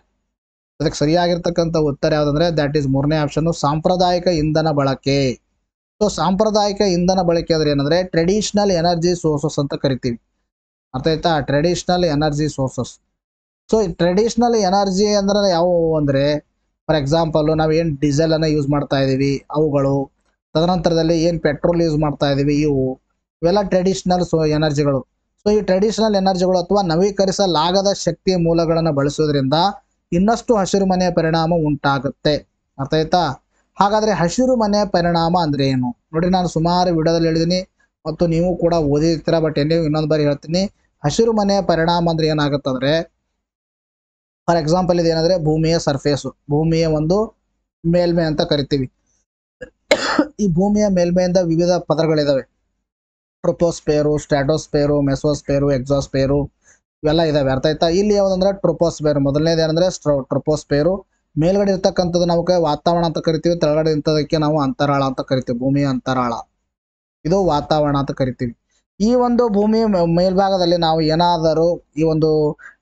ಅದಕ್ಕೆ ಸರಿಯಾಗಿರ್ತಕ್ಕಂಥ ಉತ್ತರ ಯಾವುದಂದ್ರೆ ದ್ಯಾಟ್ ಈಸ್ 3ನೇ ಆಪ್ಷನ್, ಸಾಂಪ್ರದಾಯಿಕ ಇಂಧನ ಬಳಕೆ. ಸೊ ಸಾಂಪ್ರದಾಯಿಕ ಇಂಧನ ಬಳಕೆ ಅಂದ್ರೆ ಏನಂದ್ರೆ ಟ್ರೆಡಿಷನಲ್ ಎನರ್ಜಿ ಸೋರ್ಸಸ್ ಅಂತ ಕರಿತೀವಿ. ಅರ್ಥ ಆಯ್ತಾ? Traditional energy sources. So traditional energy ಅಂದ್ರೆ ಯಾವುವು ಅಂದರೆ, ಫಾರ್ ಎಕ್ಸಾಂಪಲ್ ನಾವು ಏನು ಡೀಸೆಲ್ ಅನ್ನ ಯೂಸ್ ಮಾಡ್ತಾ ಇದ್ದೀವಿ ಅವುಗಳು, ತದನಂತರದಲ್ಲಿ ಏನು ಪೆಟ್ರೋಲ್ ಯೂಸ್ ಮಾಡ್ತಾ ಇದ್ದೀವಿ ಇವೆಲ್ಲ ಟ್ರೆಡಿಷನಲ್ ಎನರ್ಜಿಗಳು. ಸೊ ಈ ಟ್ರೆಡಿಷನಲ್ ಎನರ್ಜಿಗಳು ಅಥವಾ ನವೀಕರಿಸಲಾಗದ ಶಕ್ತಿಯ ಮೂಲಗಳನ್ನು ಬಳಸೋದ್ರಿಂದ ಇನ್ನಷ್ಟು ಹಸಿರು ಮನೆಯ ಪರಿಣಾಮ ಉಂಟಾಗುತ್ತೆ. ಅರ್ಥ ಆಯ್ತಾ? ಹಾಗಾದ್ರೆ ಹಸಿರು ಮನೆಯ ಪರಿಣಾಮ ಅಂದ್ರೆ ಏನು ನೋಡಿ, ನಾನು ಸುಮಾರು ವಿಡಿಯೋದಲ್ಲಿ ಹೇಳಿದ್ದೀನಿ ಮತ್ತು ನೀವು ಕೂಡ ಓದಿರ್ತೀರ, ಬಟ್ ಇನ್ನೊಂದು ಬಾರಿ ಹೇಳ್ತೀನಿ. ಹಸಿರು ಮನೆಯ ಪರಿಣಾಮ ಅಂದ್ರೆ ಏನಾಗುತ್ತಂದ್ರೆ, ಫಾರ್ ಎಕ್ಸಾಂಪಲ್ ಇದೇನಂದ್ರೆ ಭೂಮಿಯ ಸರ್ಫೇಸು, ಭೂಮಿಯ ಒಂದು ಮೇಲ್ಮೈ ಅಂತ ಕರಿತೀವಿ. ಈ ಭೂಮಿಯ ಮೇಲ್ಮೈಯಿಂದ ವಿವಿಧ ಪದರಗಳಿದಾವೆ. ಟ್ರೋಪೋಸ್ಫೇರು, ಸ್ಟ್ರಾಟೋಸ್ಫೇರು, ಮೆಸೋಸ್ಫೇರು, ಎಕ್ಸಾಸ್ಫೇರು ಇವೆಲ್ಲ ಇದಾವೆ. ಅರ್ಥ ಆಯ್ತಾ? ಇಲ್ಲಿ ಯಾವುದಂದ್ರೆ ಟ್ರೋಪೋಸ್ಫೇರ್. ಮೊದಲನೇದು ಏನಂದ್ರೆ ಟ್ರೋಪೋಸ್ಫೇರು. ಮೇಲ್ಗಡೆ ಇರ್ತಕ್ಕಂಥದ್ದು ನಾವು ವಾತಾವರಣ ಅಂತ ಕರಿತೀವಿ, ತೆಳಗಡೆ ಇರ್ತದಕ್ಕೆ ನಾವು ಅಂತರಾಳ ಅಂತ ಕರಿತೀವಿ, ಭೂಮಿಯ ಅಂತರಾಳ. ಇದು ವಾತಾವರಣ ಅಂತ ಕರಿತೀವಿ. ಈ ಒಂದು ಭೂಮಿ ಮೇಲ್ಭಾಗದಲ್ಲಿ ನಾವು ಏನಾದರೂ ಈ ಒಂದು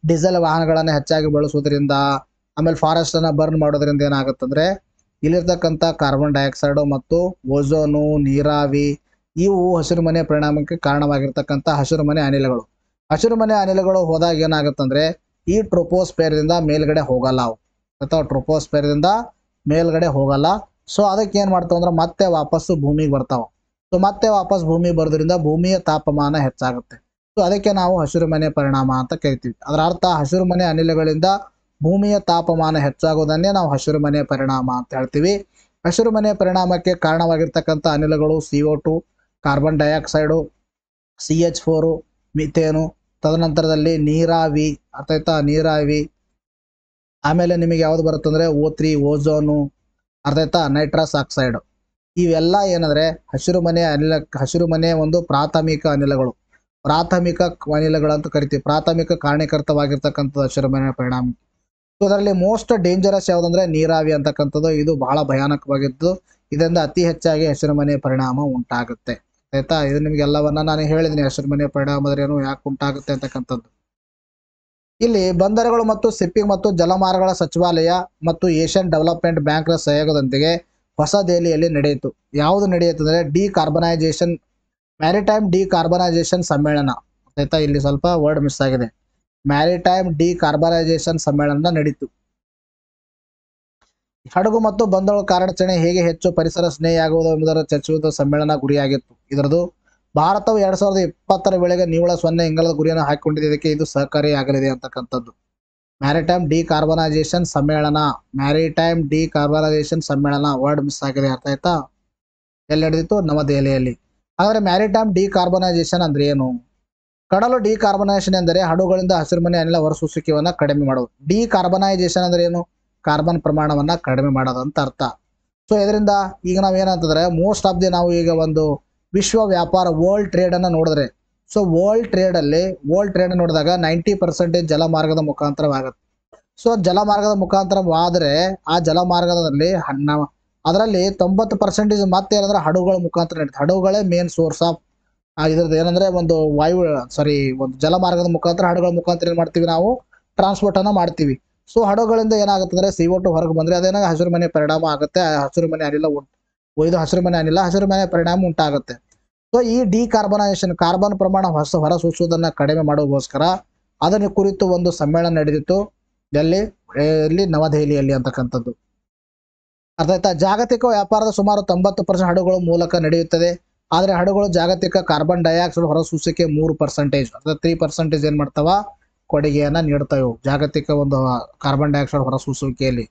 ಡೀಸೆಲ್ ವಾಹನಗಳನ್ನು ಹೆಚ್ಚಾಗಿ ಬಳಸೋದ್ರಿಂದ, ಆಮೇಲೆ ಫಾರೆಸ್ಟ್ ಅನ್ನ ಬರ್ನ್ ಮಾಡೋದ್ರಿಂದ ಏನಾಗುತ್ತಂದ್ರೆ ಇಲ್ಲಿರ್ತಕ್ಕಂಥ ಕಾರ್ಬನ್ ಡೈಆಕ್ಸೈಡ್ ಮತ್ತು ಓಝೋನು, ನೀರಾವಿ ಇವು ಹಸಿರು ಮನೆಯ ಪರಿಣಾಮಕ್ಕೆ ಕಾರಣವಾಗಿರ್ತಕ್ಕಂಥ ಹಸಿರು ಮನೆ ಅನಿಲಗಳು. ಹಸಿರು ಮನೆ ಅನಿಲಗಳು ಹೋದಾಗ ಏನಾಗುತ್ತಂದ್ರೆ ಈ ಟ್ರೋಪೋಸ್ಫೇರ್ದಿಂದ ಮೇಲ್ಗಡೆ ಹೋಗಲ್ಲ ಅವು, ಅಥವಾ ಟ್ರೋಪೋಸ್ಫೇರ್ದಿಂದ ಮೇಲ್ಗಡೆ ಹೋಗಲ್ಲ. ಸೊ ಅದಕ್ಕೆ ಏನು ಮಾಡ್ತಾವ ಅಂದ್ರೆ ಮತ್ತೆ ವಾಪಸ್ಸು ಭೂಮಿಗೆ ಬರ್ತಾವ. ಸೊ ಮತ್ತೆ ವಾಪಸ್ ಭೂಮಿ ಬರೋದ್ರಿಂದ ಭೂಮಿಯ ತಾಪಮಾನ ಹೆಚ್ಚಾಗುತ್ತೆ. ಸೊ ಅದಕ್ಕೆ ನಾವು ಹಸಿರು ಮನೆ ಪರಿಣಾಮ ಅಂತ ಕರಿತೀವಿ. ಅದರ ಅರ್ಥ ಹಸಿರು ಮನೆ ಅನಿಲಗಳಿಂದ ಭೂಮಿಯ ತಾಪಮಾನ ಹೆಚ್ಚಾಗೋದನ್ನೇ ನಾವು ಹಸಿರು ಮನೆ ಪರಿಣಾಮ ಅಂತ ಹೇಳ್ತೀವಿ. ಹಸಿರು ಮನೆ ಪರಿಣಾಮಕ್ಕೆ ಕಾರಣವಾಗಿರ್ತಕ್ಕಂಥ ಅನಿಲಗಳು CO2, ಕಾರ್ಬನ್ ಡೈಆಕ್ಸೈಡು, CH4, ಮಿಥೇನು, ತದನಂತರದಲ್ಲಿ ನೀರಾವಿ. ಅರ್ಥ ಆಯ್ತಾ? ನೀರಾವಿ. ಆಮೇಲೆ ನಿಮಗೆ ಯಾವ್ದು ಬರುತ್ತಂದ್ರೆ O3, ಓಝೋನು. ಅರ್ಥ ಆಯ್ತಾ? Nitrous oxide. ಇವೆಲ್ಲ ಏನಂದ್ರೆ ಹಸಿರು ಮನೆ ಒಂದು ಪ್ರಾಥಮಿಕ ಅನಿಲಗಳು, ಪ್ರಾಥಮಿಕ ಅನಿಲಗಳು ಅಂತ ಕರಿತೀವಿ. ಪ್ರಾಥಮಿಕ ಕಾರಣೀಕರ್ತವಾಗಿರ್ತಕ್ಕಂಥದ್ದು ಹಸಿರು ಮನೆ ಪರಿಣಾಮ. ಸೊ ಅದರಲ್ಲಿ ಮೋಸ್ಟ್ ಡೇಂಜರಸ್ ಯಾವುದಂದ್ರೆ ನೀರಾವಿ ಅಂತಕ್ಕಂಥದ್ದು. ಇದು ಬಹಳ ಭಯಾನಕವಾಗಿದ್ದು, ಇದರಿಂದ ಅತಿ ಹೆಚ್ಚಾಗಿ ಹಸಿರು ಮನೆ ಪರಿಣಾಮ ಉಂಟಾಗುತ್ತೆ. ಆಯ್ತಾ? ಇದು ನಿಮ್ಗೆಲ್ಲವನ್ನ ನಾನು ಹೇಳಿದ್ದೀನಿ, ಹಸಿರು ಮನೆ ಪರಿಣಾಮ ಏನು, ಯಾಕೆ ಉಂಟಾಗುತ್ತೆ ಅಂತಕ್ಕಂಥದ್ದು. ಇಲ್ಲಿ ಬಂದರುಗಳು ಮತ್ತು ಶಿಪ್ಪಿಂಗ್ ಮತ್ತು ಜಲಮಾರ್ಗಗಳ ಸಚಿವಾಲಯ ಮತ್ತು ಏಷ್ಯನ್ ಡೆವಲಪ್ಮೆಂಟ್ ಬ್ಯಾಂಕ್ನ ಸಹಯೋಗದೊಂದಿಗೆ ಹೊಸ ದೆಹಲಿಯಲ್ಲಿ ನಡೆಯಿತು. ಯಾವುದು ನಡೆಯಿತು ಅಂದರೆ ಡಿಕಾರ್ಬನೈಸೇಷನ್, ಮ್ಯಾರಿಟೈಮ್ ಡಿಕಾರ್ಬನೈಸೇಷನ್ ಸಮ್ಮೇಳನ. ಆಯ್ತಾ? ಇಲ್ಲಿ ಸ್ವಲ್ಪ ವರ್ಡ್ ಮಿಸ್ ಆಗಿದೆ. ಮ್ಯಾರಿಟೈಮ್ ಡಿಕಾರ್ಬನೈಸೇಷನ್ ಸಮ್ಮೇಳನ ನಡೀತು. ಹಡಗು ಮತ್ತು ಬಂದರುಗಳ ಕಾರ್ಯಾಚರಣೆ ಹೇಗೆ ಹೆಚ್ಚು ಪರಿಸರ ಸ್ನೇಹಿಯಾಗುವುದು ಎಂಬುದರ ಚರ್ಚಿಸುವ ಸಮ್ಮೇಳನ ಗುರಿಯಾಗಿತ್ತು. ಇದರದು ಭಾರತವು 2020ರ ವೇಳೆಗೆ ನಿವ್ವಳ 0 ಇಂಗಾಲದ ಗುರಿಯನ್ನು ಹಾಕಿಕೊಂಡಿದೆ. ಇದಕ್ಕೆ ಇದು ಸಹಕಾರಿಯಾಗಲಿದೆ ಅಂತಕ್ಕಂಥದ್ದು. ಮ್ಯಾರಿಟೈಮ್ ಡಿಕಾರ್ಬನೈಸೇಷನ್ ಸಮ್ಮೇಳನ, ಮ್ಯಾರಿಟೈಮ್ ಡಿಕಾರ್ಬನೈಸೇಷನ್ ಸಮ್ಮೇಳನ ವರ್ಡ್ ಮಿಸ್ ಆಗಿದೆ. ಅರ್ಥ ಆಯ್ತಾ? ಎಲ್ಲಿ ನಡೆದಿತ್ತು? ನವದೆಹಲಿಯಲ್ಲಿ. ಹಾಗಾದ್ರೆ ಮ್ಯಾರಿಟೈಮ್ ಡಿಕಾರ್ಬನೈಸೇಷನ್ ಅಂದ್ರೆ ಏನು? ಕಡಲು ಡಿಕಾರ್ಬನೈಸೇಷನ್ ಎಂದರೆ ಹಡಗುಗಳಿಂದ ಹಸಿರುಮನೆ ಅನಿಲ ಹೊರಸೂಸುವಿಕೆಯನ್ನು ಕಡಿಮೆ ಮಾಡೋದು. ಡಿಕಾರ್ಬನೈಸೇಷನ್ ಅಂದ್ರೆ ಏನು? ಕಾರ್ಬನ್ ಪ್ರಮಾಣವನ್ನ ಕಡಿಮೆ ಮಾಡೋದು ಅಂತ ಅರ್ಥ. ಸೊ ಇದರಿಂದ ಈಗ ನಾವು ಏನಂತಂದ್ರೆ ಮೋಸ್ಟ್ ಆಫ್ ದಿ ನಾವು ಈಗ ಒಂದು ವಿಶ್ವ ವ್ಯಾಪಾರ ವರ್ಲ್ಡ್ ಟ್ರೇಡ್ ಅನ್ನ ನೋಡಿದ್ರೆ, ಸೊ ವರ್ಲ್ಡ್ ಟ್ರೇಡ್ ನೋಡಿದಾಗ 90% ಜಲಮಾರ್ಗದ ಮುಖಾಂತರವಾಗುತ್ತೆ. ಸೊ ಜಲಮಾರ್ಗದ ಮುಖಾಂತರವಾದರೆ ಆ ಜಲಮಾರ್ಗದಲ್ಲಿ ಅದರಲ್ಲಿ 90% ಮತ್ತೆ ಏನಂದ್ರೆ ಹಡಗುಗಳ ಮುಖಾಂತರ ನಡೀತದೆ. ಹಡಗುಗಳೇ ಮೇನ್ ಸೋರ್ಸ್ ಆಫ್ ಇದ್ರದ್ದು ಏನಂದ್ರೆ ಒಂದು ಒಂದು ಜಲಮಾರ್ಗದ ಮುಖಾಂತರ, ಹಡಗುಗಳ ಮುಖಾಂತರ ಏನ್ ಮಾಡ್ತೀವಿ ನಾವು? ಟ್ರಾನ್ಸ್ಪೋರ್ಟ್ ಅನ್ನ ಮಾಡ್ತೀವಿ. ಸೊ ಹಡಗುಗಳಿಂದ ಏನಾಗುತ್ತೆ ಅಂದ್ರೆ CO2 ಹೊರಗೆ ಬಂದ್ರೆ ಅದೇನಾಗ ಹಸಿರು ಮನೆ ಪರಿಣಾಮ ಆಗುತ್ತೆ. ಹಸಿರು ಮನೆ ಅನಿಲ ಹಸಿರು ಮನೆ ಪರಿಣಾಮ ಉಂಟಾಗುತ್ತೆ. ಸೊ ಈ ಡಿಕಾರ್ಬನೈಸೇಷನ್, ಕಾರ್ಬನ್ ಪ್ರಮಾಣ ಹೊರಸೂಸುವುದನ್ನ ಕಡಿಮೆ ಮಾಡೋಗೋಸ್ಕರ ಅದನ್ನ ಕುರಿತು ಒಂದು ಸಮ್ಮೇಳನ ನಡೆದಿತ್ತು ಇಲ್ಲಿ ನವದೆಹಲಿಯಲ್ಲಿ ಅಂತಕ್ಕಂಥದ್ದು. ಅರ್ಥ ಆಯ್ತಾ? ಜಾಗತಿಕ ವ್ಯಾಪಾರದ ಸುಮಾರು 90% ಹಡಗುಗಳ ಮೂಲಕ ನಡೆಯುತ್ತದೆ. ಆದರೆ ಹಡಗುಗಳು ಜಾಗತಿಕ ಕಾರ್ಬನ್ ಡೈಆಕ್ಸೈಡ್ ಹೊರಸೂಸುವಿಕೆ 3%, ಅಥವಾ 3% ಏನ್ ಮಾಡ್ತಾವ? ಕೊಡುಗೆಯನ್ನ ನೀಡ್ತವೆ ಜಾಗತಿಕ ಒಂದು ಕಾರ್ಬನ್ ಡೈಆಕ್ಸೈಡ್ ಹೊರಸೂಸುವಿಕೆಯಲ್ಲಿ.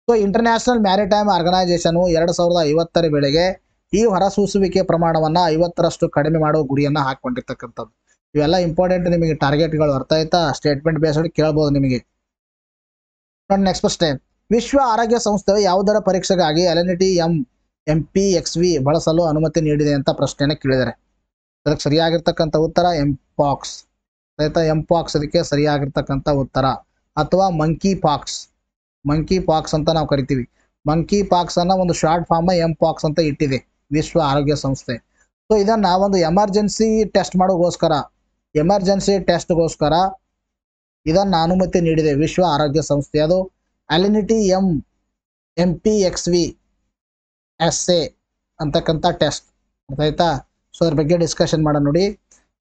ಸೊ ಇಂಟರ್ನ್ಯಾಷನಲ್ ಮ್ಯಾರಿಟೈಮ್ ಆರ್ಗನೈಸೇಷನ್ 2050ರ ವೇಳೆಗೆ ಈ ಹೊರಸೂಸುವಿಕೆ ಪ್ರಮಾಣವನ್ನ 50ರಷ್ಟು ಕಡಿಮೆ ಮಾಡುವ ಗುರಿಯನ್ನ ಹಾಕೊಂಡಿರ್ತಕ್ಕಂಥದ್ದು. ಇವೆಲ್ಲ ಇಂಪಾರ್ಟೆಂಟ್ ನಿಮಗೆ ಟಾರ್ಗೆಟ್ಗಳು. ಅರ್ಥ ಆಯ್ತಾ? ಸ್ಟೇಟ್ಮೆಂಟ್ ಬೇಸ್ಡ್ ಕೇಳ್ಬೋದು ನಿಮಗೆ. ನೋಡಿ ನೆಕ್ಸ್ಟ್ ಪ್ರಶ್ನೆ, ವಿಶ್ವ ಆರೋಗ್ಯ ಸಂಸ್ಥೆಯು ಯಾವುದರ ಪರೀಕ್ಷೆಗಾಗಿ ಅಲೆನಿಟಿ MPXV ಬಳಸಲು ಅನುಮತಿ ನೀಡಿದೆ ಅಂತ ಪ್ರಶ್ನೆಯನ್ನು ಕೇಳಿದ್ದಾರೆ. ಅದಕ್ಕೆ ಸರಿಯಾಗಿರ್ತಕ್ಕಂಥ ಉತ್ತರ ಎಂಪಾಕ್ಸ್. ಆಯ್ತಾ, ಎಂಪಾಕ್ಸ್ ಅದಕ್ಕೆ ಸರಿಯಾಗಿರ್ತಕ್ಕಂಥ ಉತ್ತರ. ಅಥವಾ ಮಂಕಿ ಪಾಕ್ಸ್ ಅಂತ ನಾವು ಕರಿತೀವಿ. ಮಂಕಿ ಪಾಕ್ಸ್ ಅನ್ನ ಒಂದು ಶಾರ್ಟ್ ಫಾರ್ಮ್ ಎಂಪಾಕ್ಸ್ ಅಂತ ಇಟ್ಟಿದೆ ವಿಶ್ವ ಆರೋಗ್ಯ ಸಂಸ್ಥೆ. ಸೊ ಇದನ್ನ ಒಂದು ಎಮರ್ಜೆನ್ಸಿ ಟೆಸ್ಟ್ಗೋಸ್ಕರ ಇದನ್ನ ಅನುಮತಿ ನೀಡಿದೆ ವಿಶ್ವ ಆರೋಗ್ಯ ಸಂಸ್ಥೆ. ಅದು ಅಲೆನಿಟಿ MPXV SA ಅಂತಕ್ಕಂಥ ಟೆಸ್ಟ್. ಆಯ್ತಾ, ಸೊ ಅದ್ರ ಬಗ್ಗೆ ಡಿಸ್ಕಷನ್ ಮಾಡೋಣ ನೋಡಿ.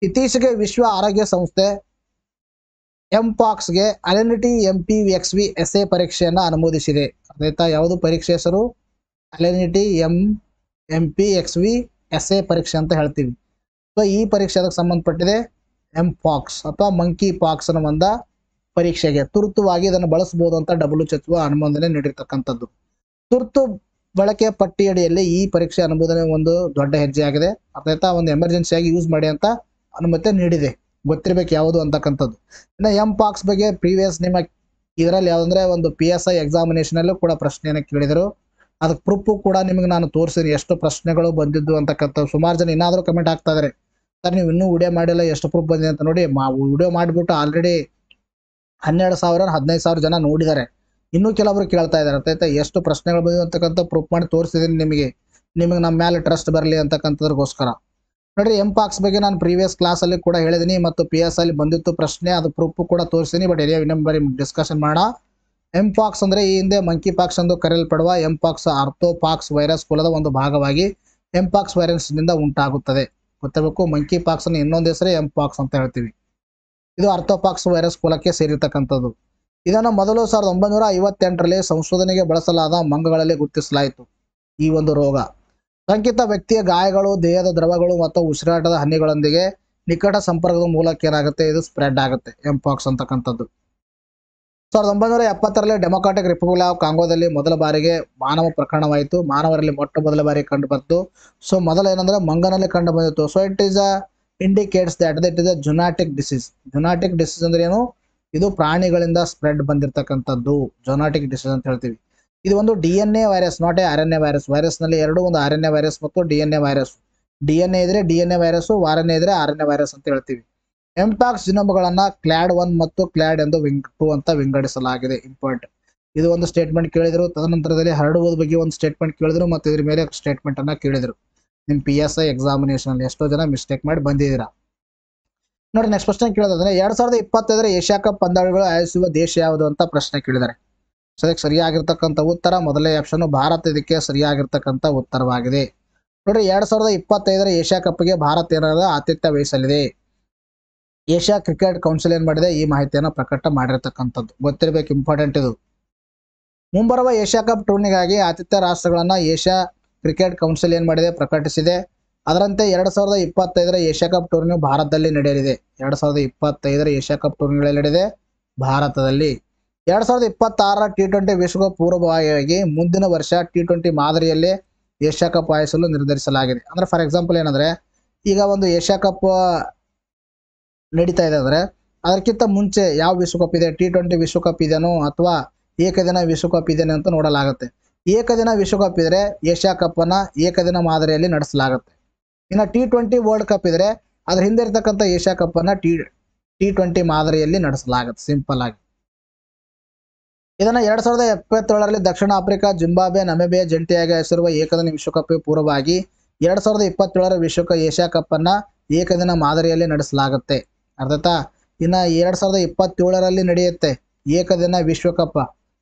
ಇತ್ತೀಚೆಗೆ ವಿಶ್ವ ಆರೋಗ್ಯ ಸಂಸ್ಥೆ ಎಂಪಾಕ್ಸ್ಗೆ ಅಲೆನಿಟಿ MPXV SA ಪರೀಕ್ಷೆಯನ್ನು ಅನುಮೋದಿಸಿದೆ. ಆಯ್ತಾ, ಯಾವುದು ಪರೀಕ್ಷೆ ಹೆಸರು? ಅಲೆನಿಟಿ MPXV SA ಪರೀಕ್ಷೆ ಅಂತ ಹೇಳ್ತೀವಿ. ಸೊ ಈ ಪರೀಕ್ಷೆ ಅದಕ್ಕೆ ಸಂಬಂಧಪಟ್ಟಿದೆ ಎಂಪಾಕ್ಸ್ ಅಥವಾ ಮಂಕಿ ಪಾಕ್ಸ್ ಅನ್ನೋ ಒಂದು ಪರೀಕ್ಷೆಗೆ ತುರ್ತುವಾಗಿ ಇದನ್ನು ಬಳಸಬಹುದು ಅಂತ WHO ಅನುಮೋದನೆ ನೀಡಿರ್ತಕ್ಕಂಥದ್ದು. ತುರ್ತು ಬಳಕೆ ಪಟ್ಟಿಯಡಿಯಲ್ಲಿ ಈ ಪರೀಕ್ಷೆ ಅನುಮೋದನೆ ಒಂದು ದೊಡ್ಡ ಹೆಜ್ಜೆ ಆಗಿದೆ. ಅರ್ಥಾಯ್ತಾ, ಒಂದು ಎಮರ್ಜೆನ್ಸಿಯಾಗಿ ಯೂಸ್ ಮಾಡಿ ಅಂತ ಅನುಮತಿ ನೀಡಿದೆ. ಗೊತ್ತಿರಬೇಕು ಯಾವುದು ಅಂತಕ್ಕಂಥದ್ದು. ಇನ್ನು ಎಂಪಾಕ್ಸ್ ಬಗ್ಗೆ ಪ್ರೀವಿಯಸ್ ನಿಮ್ಮ ಇದರಲ್ಲಿ ಯಾವುದಂದ್ರೆ ಒಂದು PSI ಎಕ್ಸಾಮಿನೇಷನಲ್ಲೂ ಕೂಡ ಪ್ರಶ್ನೆಯನ್ನು ಕೇಳಿದರು. ಅದಕ್ಕೆ ಪ್ರೂಫು ಕೂಡ ನಿಮಗೆ ನಾನು ತೋರಿಸಿದ್ದೀನಿ ಎಷ್ಟು ಪ್ರಶ್ನೆಗಳು ಬಂದಿದ್ದು ಅಂತಕ್ಕಂಥದ್ದು. ಸುಮಾರು ಜನ ಏನಾದರೂ ಕಮೆಂಟ್ ಆಗ್ತಾ ಇದ್ದಾರೆ, ಸರ್ ನೀವು ಇನ್ನೂ ವಿಡಿಯೋ ಮಾಡಿಲ್ಲ ಎಷ್ಟು ಪ್ರೂಫ್ ಬಂದಿದೆ ಅಂತ. ನೋಡಿ, ವಿಡಿಯೋ ಮಾಡಿಬಿಟ್ಟು ಆಲ್ರೆಡಿ 12,000 15,000 ಜನ ನೋಡಿದ್ದಾರೆ. ಇನ್ನೂ ಕೆಲವರು ಕೇಳ್ತಾ ಇದ್ದಾರೆ. ಅರ್ಥಾಯ್ತಾ, ಎಷ್ಟು ಪ್ರಶ್ನೆಗಳು ಬಂದಿವೆ ಅಂತಕ್ಕಂಥ ಪ್ರೂಫ್ ಮಾಡಿ ತೋರಿಸಿದ್ದೀನಿ ನಿಮಗೆ ನಮ್ಮ ಮೇಲೆ ಟ್ರಸ್ಟ್ ಬರಲಿ ಅಂತಕ್ಕಂಥದ್ಕೋಸ್ಕರ. ನೋಡ್ರಿ, ಎಂಪಾಕ್ಸ್ ಬಗ್ಗೆ ನಾನು ಪ್ರೀವಿಯಸ್ ಕ್ಲಾಸಲ್ಲಿ ಕೂಡ ಹೇಳಿದ್ದೀನಿ ಮತ್ತು PSI ಅಲ್ಲಿ ಬಂದಿತ್ತು ಪ್ರಶ್ನೆ, ಅದು ಪ್ರೂಫ್ ಕೂಡ ತೋರಿಸ್ತೀನಿ. ಬಟ್ ಇನ್ನೊಂದು ಡಿಸ್ಕಷನ್ ಮಾಡೋಣ. ಎಂಪಾಕ್ಸ್ ಅಂದ್ರೆ ಈ ಹಿಂದೆ ಮಂಕಿ ಪಾಕ್ಸ್ ಎಂದು ಕರೆಯಲ್ಪಡುವ ಎಂಪಾಕ್ಸ್ ಆರ್ಥೋಪಾಕ್ಸ್ ವೈರಸ್ ಕುಲದ ಒಂದು ಭಾಗವಾಗಿ ಎಂಪಾಕ್ಸ್ ವೈರಸ್ ನಿಂದ ಉಂಟಾಗುತ್ತದೆ. ಗೊತ್ತಿರಬೇಕು, ಮಂಕಿ ಪಾಕ್ಸ್ ಅನ್ನು ಇನ್ನೊಂದು ಹೆಸರೇ ಎಂಪಾಕ್ಸ್ ಅಂತ ಹೇಳ್ತೀವಿ. ಇದು ಆರ್ಥೋಪಾಕ್ಸ್ ವೈರಸ್ ಕುಲಕ್ಕೆ ಸೇರಿರ್ತಕ್ಕಂಥದ್ದು. ಇದನ್ನು ಮೊದಲು 1958ರಲ್ಲಿ ಸಂಶೋಧನೆಗೆ ಬಳಸಲಾದ ಮಂಗಗಳಲ್ಲಿ ಗುರುತಿಸಲಾಯಿತು. ಈ ಒಂದು ರೋಗ ಶಂಕಿತ ವ್ಯಕ್ತಿಯ ಗಾಯಗಳು, ದೇಹದ ದ್ರವಗಳು ಮತ್ತು ಉಸಿರಾಟದ ಹನಿಗಳೊಂದಿಗೆ ನಿಕಟ ಸಂಪರ್ಕದ ಮೂಲಕ ಏನಾಗುತ್ತೆ, ಇದು ಸ್ಪ್ರೆಡ್ ಆಗುತ್ತೆ ಎಂಪಾಕ್ಸ್ ಅಂತಕ್ಕಂಥದ್ದು. 1970ರಲ್ಲಿ ಡೆಮೊಕ್ರಾಟಿಕ್ ರಿಪಬ್ಲಿಕ್ ಆಫ್ ಕಾಂಗೋದಲ್ಲಿ ಮೊದಲ ಬಾರಿಗೆ ಮಾನವ ಪ್ರಕರಣವಾಯಿತು. ಮಾನವರಲ್ಲಿ ಮೊದಲ ಬಾರಿ ಕಂಡು ಬಂತು. ಸೊ ಮೊದಲ ಏನಂದ್ರೆ ಮಂಗನಲ್ಲಿ ಕಂಡು ಬಂದಿತ್ತು. So it is indicates that it is a zoonotic disease. Zoonotic disease ಅಂದ್ರೆ ಏನು? ಇದು ಪ್ರಾಣಿಗಳಿಂದ ಸ್ಪ್ರೆಡ್ ಬಂದಿರತಕ್ಕಂಥದ್ದು ಜೊನಾಟಿಕ್ ಡಿಸೀಸ್ ಅಂತ ಹೇಳ್ತೀವಿ. ಇದು ಒಂದು DNA virus, not A RNA virus. Virus ನಲ್ಲಿ ಎರಡು, ಒಂದು RNA ವೈರಸ್ ಮತ್ತು DNA ವೈರಸ್. DNA ಇದ್ರೆ DNA ವೈರಸ್, RNA ಇದ್ರೆ RNA ವೈರಸ್ ಅಂತ ಹೇಳ್ತೀವಿ. ಎಂಪಾಕ್ಸ್ ಜಿನೋಮ್ಗಳನ್ನ ಕ್ಲಾಡ್ 1 ಮತ್ತು ಕ್ಲಾಡ್ ಎಂದು 2 ಅಂತ ವಿಂಗಡಿಸಲಾಗಿದೆ. ಇಂಪಾರ್ಟೆಂಟ್. ಇದು ಒಂದು ಸ್ಟೇಟ್ಮೆಂಟ್ ಕೇಳಿದ್ರು. ತದನಂತರದಲ್ಲಿ ಹರಡುವುದ ಬಗ್ಗೆ ಒಂದು ಸ್ಟೇಟ್ಮೆಂಟ್ ಕೇಳಿದ್ರು ಮತ್ತು ಇದ್ರ ಮೇಲೆ ಸ್ಟೇಟ್ಮೆಂಟ್ ಅನ್ನ ಕೇಳಿದ್ರು. ನಿಮ್ PSI ಎಕ್ಸಾಮಿನೇಷನ್ ಅಲ್ಲಿ ಎಷ್ಟೋ ಜನ ಮಿಸ್ಟೇಕ್ ಮಾಡಿ ಬಂದಿದ್ದೀರಾ. ನೋಡಿ, ನೆಕ್ಸ್ಟ್ ಪ್ರಶ್ನೆ ಕೇಳೋದಾದ್ರೆ 2025 ಏಷ್ಯಾ ಕಪ್ ಪಂದ್ಯಾವಳಿಗಳು ಆಯೋಜಿಸುವ ದೇಶ ಯಾವುದು ಅಂತ ಪ್ರಶ್ನೆ ಕೇಳಿದ್ದಾರೆ. ಸೊ ಅದಕ್ಕೆ ಸರಿಯಾಗಿರ್ತಕ್ಕಂಥ ಉತ್ತರ ಮೊದಲನೇ ಆಪ್ಷನ್ ಭಾರತ ಇದಕ್ಕೆ ಸರಿಯಾಗಿರ್ತಕ್ಕಂಥ ಉತ್ತರವಾಗಿದೆ. ನೋಡ್ರಿ, 2025 ಏಷ್ಯಾ ಕಪ್ಗೆ ಭಾರತ ಏನಾದ ಆತಿಥ್ಯ ವಹಿಸಲಿದೆ. ಏಷ್ಯಾ ಕ್ರಿಕೆಟ್ ಕೌನ್ಸಿಲ್ ಏನ್ ಮಾಡಿದೆ, ಈ ಮಾಹಿತಿಯನ್ನು ಪ್ರಕಟ ಮಾಡಿರ್ತಕ್ಕಂಥದ್ದು. ಗೊತ್ತಿರಬೇಕು, ಇಂಪಾರ್ಟೆಂಟ್ ಇದು. ಮುಂಬರುವ ಏಷ್ಯಾ ಕಪ್ ಟೂರ್ನಿಗಾಗಿ ಆತಿಥ್ಯ ರಾಷ್ಟ್ರಗಳನ್ನ ಏಷ್ಯಾ ಕ್ರಿಕೆಟ್ ಕೌನ್ಸಿಲ್ ಏನ್ ಮಾಡಿದೆ, ಪ್ರಕಟಿಸಿದೆ. ಅದರಂತೆ 2025 ಏಷ್ಯಾ ಕಪ್ ಟೂರ್ನಿ ಭಾರತದಲ್ಲಿ ನಡೆಯಲಿದೆ. 2025 ಏಷ್ಯಾ ಕಪ್ ಟೂರ್ನಿಗಳಲ್ಲಿ ನಡೆದಿದೆ ಭಾರತದಲ್ಲಿ. 2026 T20 ವಿಶ್ವಕಪ್ ಪೂರ್ವಭಾವಿಯಾಗಿ ಮುಂದಿನ ವರ್ಷ T20 ಮಾದರಿಯಲ್ಲೇ ಏಷ್ಯಾ ಕಪ್ ಆಯೋಜಿಸಲು ನಿರ್ಧರಿಸಲಾಗಿದೆ. ಅಂದ್ರೆ ಫಾರ್ ಎಕ್ಸಾಂಪಲ್ ಏನಂದ್ರೆ, ಈಗ ಒಂದು ಏಷ್ಯಾ ಕಪ್ ನಡೀತಾ ಇದೆ ಅಂದ್ರೆ ಅದಕ್ಕಿಂತ ಮುಂಚೆ ಯಾವ ವಿಶ್ವಕಪ್ ಇದೆ, T20 ವಿಶ್ವಕಪ್ ಇದೆನೋ ಅಥವಾ ಏಕದಿನ ವಿಶ್ವಕಪ್ ಇದೆನೋ ಅಂತ ನೋಡಲಾಗುತ್ತೆ. ಏಕದಿನ ವಿಶ್ವಕಪ್ ಇದ್ರೆ ಏಷ್ಯಾ ಕಪ್ ಅನ್ನ ಏಕದಿನ ಮಾದರಿಯಲ್ಲಿ ನಡೆಸಲಾಗುತ್ತೆ. ಇನ್ನು T20 ವರ್ಲ್ಡ್ ಕಪ್ ಇದ್ರೆ ಅದ್ರ ಹಿಂದೆ ಇರತಕ್ಕಂಥ ಏಷ್ಯಾ ಕಪ್ ಅನ್ನ T20 ಮಾದರಿಯಲ್ಲಿ ನಡೆಸಲಾಗುತ್ತೆ. ಸಿಂಪಲ್ ಆಗಿ ಇದನ್ನ 2077ರಲ್ಲಿ ದಕ್ಷಿಣ ಆಫ್ರಿಕಾ, ಜಿಂಬಾಬ್ವೆ, ನಮಿಬಿಯಾ ಜಂಟಿಯಾಗಿ ಆಯೋಜಿಸಿರುವ ಏಕದಿನ ವಿಶ್ವಕಪ್ ಪೂರ್ವವಾಗಿ 2027 ಏಷ್ಯಾ ಕಪ್ ಅನ್ನ ಏಕದಿನ ಮಾದರಿಯಲ್ಲಿ ನಡೆಸಲಾಗುತ್ತೆ. ಅರ್ಥಾಯ್ತಾ? ಇನ್ನ 2027ರಲ್ಲಿ ನಡೆಯುತ್ತೆ ಏಕದಿನ ವಿಶ್ವಕಪ್.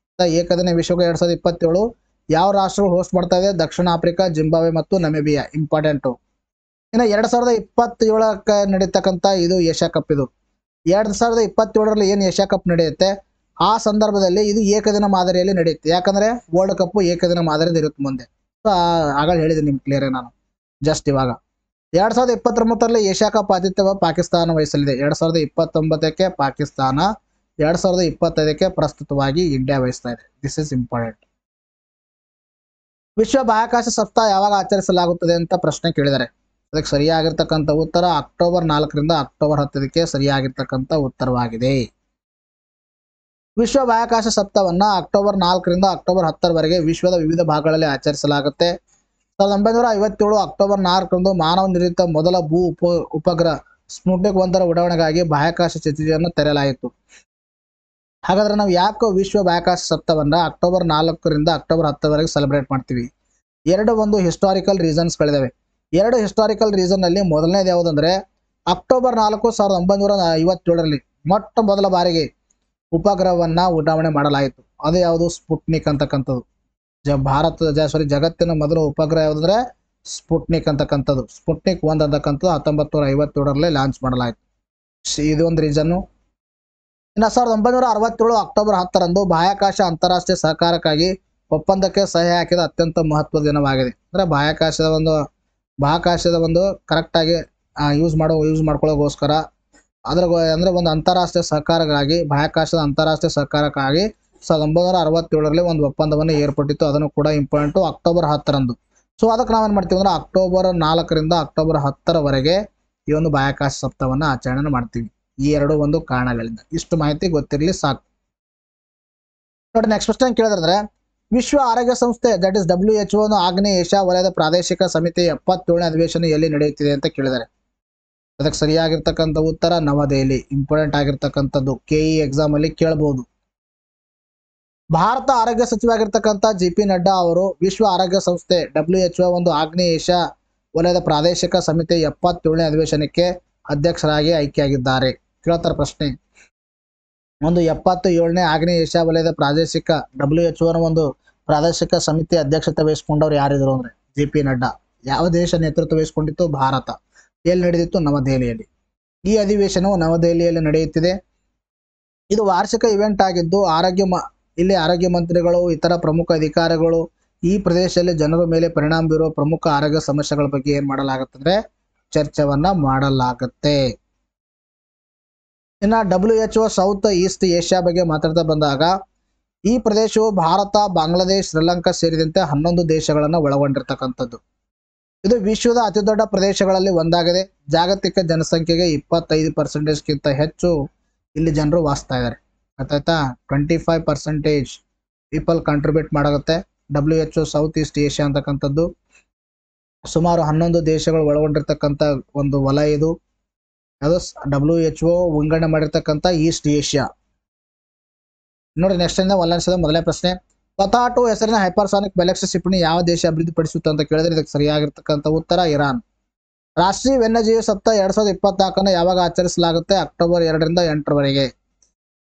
ಏಕದಿನ ವಿಶ್ವಕಪ್ 2027 ಯಾವ ರಾಷ್ಟ್ರಗಳು ಹೋಸ್ಟ್ ಮಾಡ್ತಾ ಇದೆ? ದಕ್ಷಿಣ ಆಫ್ರಿಕಾ, ಜಿಂಬಾಬ್ವೆ ಮತ್ತು ನಮಿಬಿಯಾ. ಇಂಪಾರ್ಟೆಂಟು. ಇನ್ನು 2027ಕ್ಕೆ ನಡೀತಕ್ಕಂಥ ಇದು ಏಷ್ಯಾ ಕಪ್. ಇದು 2027ರಲ್ಲಿ ಏನು ಏಷ್ಯಾ ಕಪ್ ನಡೆಯುತ್ತೆ ಆ ಸಂದರ್ಭದಲ್ಲಿ ಇದು ಏಕದಿನ ಮಾದರಿಯಲ್ಲಿ ನಡೆಯುತ್ತೆ. ಯಾಕಂದ್ರೆ ವರ್ಲ್ಡ್ ಕಪ್ ಏಕದಿನ ಮಾದರಿಯಲ್ಲಿ ಇರುತ್ತೆ ಮುಂದೆ. ಆಗ ಹೇಳಿದೆ ನಿಮ್ಗೆ ಕ್ಲಿಯರ್ ನಾನು ಜಸ್ಟ್ ಇವಾಗ. 2029ರಲ್ಲಿ ಏಷ್ಯಾ ಕಪ್ ಆತಿಥ್ಯ ಪಾಕಿಸ್ತಾನ ವಹಿಸಲಿದೆ. 2029ಕ್ಕೆ ಪಾಕಿಸ್ತಾನ, 2025ಕ್ಕೆ ಪ್ರಸ್ತುತವಾಗಿ ಇಂಡಿಯಾ ವಹಿಸ್ತಾ ಇದೆ. This is important. ವಿಶ್ವ ಬಾಹ್ಯಾಕಾಶ ಸಪ್ತಾಹ ಯಾವಾಗ ಆಚರಿಸಲಾಗುತ್ತದೆ ಅಂತ ಪ್ರಶ್ನೆ ಕೇಳಿದ್ದಾರೆ. ಅದಕ್ಕೆ ಸರಿಯಾಗಿರ್ತಕ್ಕಂಥ ಉತ್ತರ ಅಕ್ಟೋಬರ್ 4ರಿಂದ ಅಕ್ಟೋಬರ್ 10ಕ್ಕೆ ಸರಿಯಾಗಿರ್ತಕ್ಕಂಥ ಉತ್ತರವಾಗಿದೆ. ವಿಶ್ವ ಬಾಹ್ಯಾಕಾಶ ಸಪ್ತಾಹವನ್ನ ಅಕ್ಟೋಬರ್ 4ರಿಂದ ಅಕ್ಟೋಬರ್ 10ರವರೆಗೆ ವಿಶ್ವದ ವಿವಿಧ ಭಾಗಗಳಲ್ಲಿ ಆಚರಿಸಲಾಗುತ್ತೆ. 1957 ಅಕ್ಟೋಬರ್ 4ರಂದು ಮಾನವ ನಿರ್ಮಿತ ಮೊದಲ ಉಪಗ್ರಹ ಸ್ಪುಟ್ನಿಕ್ 1ರ ಉಡಾವಣೆಗಾಗಿ ಬಾಹ್ಯಾಕಾಶ ಚತುರ್ಯನ್ನು ತೆರೆಯಲಾಯಿತು. ಹಾಗಾದ್ರೆ ನಾವು ಯಾಕೆ ವಿಶ್ವ ಬಾಹ್ಯಾಕಾಶ ಸಪ್ತಾಹವನ್ನ ಅಕ್ಟೋಬರ್ 4ರಿಂದ ಅಕ್ಟೋಬರ್ 10ರವರೆಗೆ ಸೆಲೆಬ್ರೇಟ್ ಮಾಡ್ತೀವಿ? ಒಂದು ಹಿಸ್ಟಾರಿಕಲ್ ರೀಸನ್ಸ್ಗಳಿದಾವೆ. ಎರಡು ಹಿಸ್ಟಾರಿಕಲ್ ರೀಸನ್ ನಲ್ಲಿ ಮೊದಲನೇದು ಯಾವುದಂದ್ರೆ ಅಕ್ಟೋಬರ್ 4 1957ರಲ್ಲಿ ಮೊಟ್ಟ ಮೊದಲ ಬಾರಿಗೆ ಉಪಗ್ರಹವನ್ನ ಉಡಾವಣೆ ಮಾಡಲಾಯಿತು. ಅದು ಯಾವುದು? ಸ್ಪುಟ್ನಿಕ್ ಅಂತಕ್ಕಂಥದ್ದು. ಜಗತ್ತಿನ ಮೊದಲ ಉಪಗ್ರಹ ಯಾವುದಂದ್ರೆ ಸ್ಪುಟ್ನಿಕ್ ಅಂತಕ್ಕಂಥದ್ದು. ಸ್ಪುಟ್ನಿಕ್ 1 ಅಂತಕ್ಕಂಥದ್ದು 1957ರಲ್ಲಿ ಲಾಂಚ್ ಮಾಡಲಾಯಿತು. ಇದು ಒಂದು ರೀಸನ್ನು. ಇನ್ನು 1967 ಅಕ್ಟೋಬರ್ 10ರಂದು ಬಾಹ್ಯಾಕಾಶ ಅಂತಾರಾಷ್ಟ್ರೀಯ ಸಹಕಾರಕ್ಕಾಗಿ ಒಪ್ಪಂದಕ್ಕೆ ಸಹಿ ಹಾಕಿದ ಅತ್ಯಂತ ಮಹತ್ವದ ದಿನವಾಗಿದೆ. ಅಂದ್ರೆ ಬಾಹ್ಯಾಕಾಶದ ಒಂದು ಕರೆಕ್ಟಾಗಿ ಯೂಸ್ ಮಾಡ್ಕೊಳ್ಳೋಗೋಸ್ಕರ ಅಂದ್ರೆ ಒಂದು ಅಂತಾರಾಷ್ಟ್ರೀಯ ಸಹಕಾರಕ್ಕಾಗಿ ಬಾಹ್ಯಾಕಾಶದ ಅಂತಾರಾಷ್ಟ್ರೀಯ ಸಹಕಾರಕ್ಕಾಗಿ 1967ರಲ್ಲಿ ಒಂದು ಒಪ್ಪಂದವನ್ನು ಏರ್ಪಟ್ಟಿತ್ತು. ಅದನ್ನು ಕೂಡ ಇಂಪಾರ್ಟೆಂಟು ಅಕ್ಟೋಬರ್ 10ರಂದು. ಸೊ ಅದಕ್ಕೆ ನಾವೇನು ಮಾಡ್ತೀವಿ ಅಂದ್ರೆ ಅಕ್ಟೋಬರ್ 4ರಿಂದ ಅಕ್ಟೋಬರ್ 10ರವರೆಗೆ ಈ ಒಂದು ಬಾಹ್ಯಾಕಾಶ ಸಪ್ತಾಹವನ್ನು ಆಚರಣೆ ಮಾಡ್ತೀವಿ. ಈ ಒಂದು ಕಾರಣಗಳಿಂದ. ಇಷ್ಟು ಮಾಹಿತಿ ಗೊತ್ತಿರಲಿ ಸಾಕು. ನೋಡಿ, ನೆಕ್ಸ್ಟ್ ಕ್ವಶ್ಚನ್ ಕೇಳಿದ್ರೆ ವಿಶ್ವ ಆರೋಗ್ಯ ಸಂಸ್ಥೆ ದಟ್ ಇಸ್ WHO ಆಗ್ನೇಯ ಏಷ್ಯಾ ವಲಯದ ಪ್ರಾದೇಶಿಕ ಸಮಿತಿ 77ನೇ ಅಧಿವೇಶನ ಎಲ್ಲಿ ನಡೆಯುತ್ತಿದೆ ಅಂತ ಕೇಳಿದ್ದಾರೆ. ಅದಕ್ಕೆ ಸರಿಯಾಗಿರ್ತಕ್ಕಂಥ ಉತ್ತರ ನವದೆಹಲಿ. ಇಂಪಾರ್ಟೆಂಟ್ ಆಗಿರ್ತಕ್ಕಂಥದ್ದು, KE ಎಕ್ಸಾಮ್ ಅಲ್ಲಿ ಕೇಳಬಹುದು. ಭಾರತ ಆರೋಗ್ಯ ಸಚಿವರಾಗಿರ್ತಕ್ಕಂಥ JP ನಡ್ಡಾ ಅವರು ವಿಶ್ವ ಆರೋಗ್ಯ ಸಂಸ್ಥೆ WHO ಒಂದು ಆಗ್ನೇಯ ಏಷ್ಯಾ ವಲಯದ ಪ್ರಾದೇಶಿಕ ಸಮಿತಿ 77ನೇ ಅಧಿವೇಶನಕ್ಕೆ ಅಧ್ಯಕ್ಷರಾಗಿ ಆಯ್ಕೆಯಾಗಿದ್ದಾರೆ. ಕೇಳ್ತಾರೆ ಪ್ರಶ್ನೆ. ಒಂದು 77ನೇ ಆಗ್ನೇಯ ಏಷ್ಯಾ ವಲಯದ ಪ್ರಾದೇಶಿಕ WHO ಒಂದು ಪ್ರಾದೇಶಿಕ ಸಮಿತಿ ಅಧ್ಯಕ್ಷತೆ ವಹಿಸಿಕೊಂಡವ್ರು ಯಾರಿದ್ರು ಅಂದ್ರೆ JP ನಡ್ಡಾ. ಯಾವ ದೇಶ ನೇತೃತ್ವ ವಹಿಸಿಕೊಂಡಿತ್ತು? ಭಾರತ. ಎಲ್ಲಿ ನಡೆದಿತ್ತು? ನವದೆಹಲಿಯಲ್ಲಿ. ಈ ಅಧಿವೇಶನವು ನವದೆಹಲಿಯಲ್ಲಿ ನಡೆಯುತ್ತಿದೆ. ಇದು ವಾರ್ಷಿಕ ಇವೆಂಟ್ ಆಗಿದ್ದು ಇಲ್ಲಿ ಆರೋಗ್ಯ ಮಂತ್ರಿಗಳು, ಇತರ ಪ್ರಮುಖ ಅಧಿಕಾರಿಗಳು ಈ ಪ್ರದೇಶದಲ್ಲಿ ಜನರ ಮೇಲೆ ಪರಿಣಾಮ ಬೀರುವ ಪ್ರಮುಖ ಆರೋಗ್ಯ ಸಮಸ್ಯೆಗಳ ಬಗ್ಗೆ ಏನ್ ಮಾಡಲಾಗುತ್ತದೆ? ಚರ್ಚೆವನ್ನ ಮಾಡಲಾಗುತ್ತೆ. ಇನ್ನು WHO ಸೌತ್ ಈಸ್ಟ್ ಏಷ್ಯಾ ಬಗ್ಗೆ ಮಾತಾಡ್ತಾ ಬಂದಾಗ ಈ ಪ್ರದೇಶವು ಭಾರತ, ಬಾಂಗ್ಲಾದೇಶ್, ಶ್ರೀಲಂಕಾ ಸೇರಿದಂತೆ 11 ದೇಶಗಳನ್ನು ಒಳಗೊಂಡಿರ್ತಕ್ಕಂಥದ್ದು. ಇದು ವಿಶ್ವದ ಅತಿದೊಡ್ಡ ಪ್ರದೇಶಗಳಲ್ಲಿ ಒಂದಾಗಿದೆ. ಜಾಗತಿಕ ಜನಸಂಖ್ಯೆಗೆ 25%ಗಿಂತ ಹೆಚ್ಚು ಇಲ್ಲಿ ಜನರು ವಾಸಿಸ್ತಾ ಇದ್ದಾರೆ. ಆಯ್ತಾ? 25% ಪೀಪಲ್ ಕಾಂಟ್ರಿಬ್ಯೂಟ್ ಮಾಡಾಗುತ್ತೆ WHO ಸೌತ್ ಈಸ್ಟ್ ಏಷ್ಯಾ ಅಂತಕ್ಕಂಥದ್ದು. ಸುಮಾರು 11 ದೇಶಗಳು ಒಳಗೊಂಡಿರ್ತಕ್ಕಂಥ ಒಂದು ವಲಯ ಇದು. ಅದು WHO ವಿಂಗಡಣೆ ಮಾಡಿರ್ತಕ್ಕಂಥ ಈಸ್ಟ್ ಏಷ್ಯಾ. ನೋಡಿ, ನೆಕ್ಸ್ಟ್ ಒಲ್ಲರಿಸಿದ ಮೊದಲನೇ ಪ್ರಶ್ನೆ. ಪತಾಟೋ ಹೆಸರಿನ ಹೈಪರ್ಸಾನಿಕ್ ಬ್ಯಾಲಿಸ್ಟಿಕ್ ಕ್ಷಿಪಣಿ ಯಾವ ದೇಶ ಅಭಿವೃದ್ಧಿಪಡಿಸುತ್ತೆ ಅಂತ ಕೇಳಿದ್ರೆ ಇದಕ್ಕೆ ಸರಿಯಾಗಿರ್ತಕ್ಕಂಥ ಉತ್ತರ ಇರಾನ್. ರಾಷ್ಟ್ರೀಯ ವನ್ಯಜೀವಿ ಸಪ್ತಾಹ 2024 ಯಾವಾಗ ಆಚರಿಸಲಾಗುತ್ತೆ? ಅಕ್ಟೋಬರ್ 2ರಿಂದ 8ರವರೆಗೆ.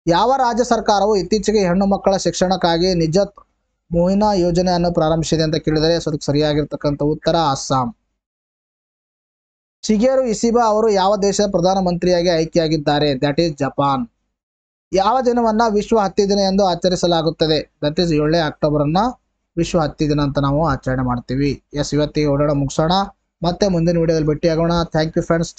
ಯಾವ ರಾಜ್ಯ ಸರ್ಕಾರವು ಇತ್ತೀಚೆಗೆ ಹೆಣ್ಣು ಮಕ್ಕಳ ಶಿಕ್ಷಣಕ್ಕಾಗಿ ನಿಜತ್ ಮೋಹಿನಾ ಯೋಜನೆಯನ್ನು ಪ್ರಾರಂಭಿಸಿದೆ ಅಂತ ಕೇಳಿದರೆ ಅದಕ್ಕೆ ಸರಿಯಾಗಿರ್ತಕ್ಕಂಥ ಉತ್ತರ ಅಸ್ಸಾಂ. ಶಿಗೆರು ಇಸಿಬಾ ಅವರು ಯಾವ ದೇಶದ ಪ್ರಧಾನಮಂತ್ರಿಯಾಗಿ ಆಯ್ಕೆಯಾಗಿದ್ದಾರೆ? That is Japan. ಯಾವ ದಿನವನ್ನ ವಿಶ್ವ ಹತ್ತಿ ದಿನ ಎಂದು ಆಚರಿಸಲಾಗುತ್ತದೆ? ದಟ್ ಈಸ್ 7ನೇ ಅಕ್ಟೋಬರ್ ಅನ್ನ ವಿಶ್ವ ಹತ್ತಿ ದಿನ ಅಂತ ನಾವು ಆಚರಣೆ ಮಾಡ್ತೀವಿ. ಇವತ್ತಿಗೆ ಓಡಾಡ ಮುಗಿಸೋಣ. ಮತ್ತೆ ಮುಂದಿನ ವಿಡಿಯೋದಲ್ಲಿ ಭೇಟಿಯಾಗೋಣ. Thank you friends.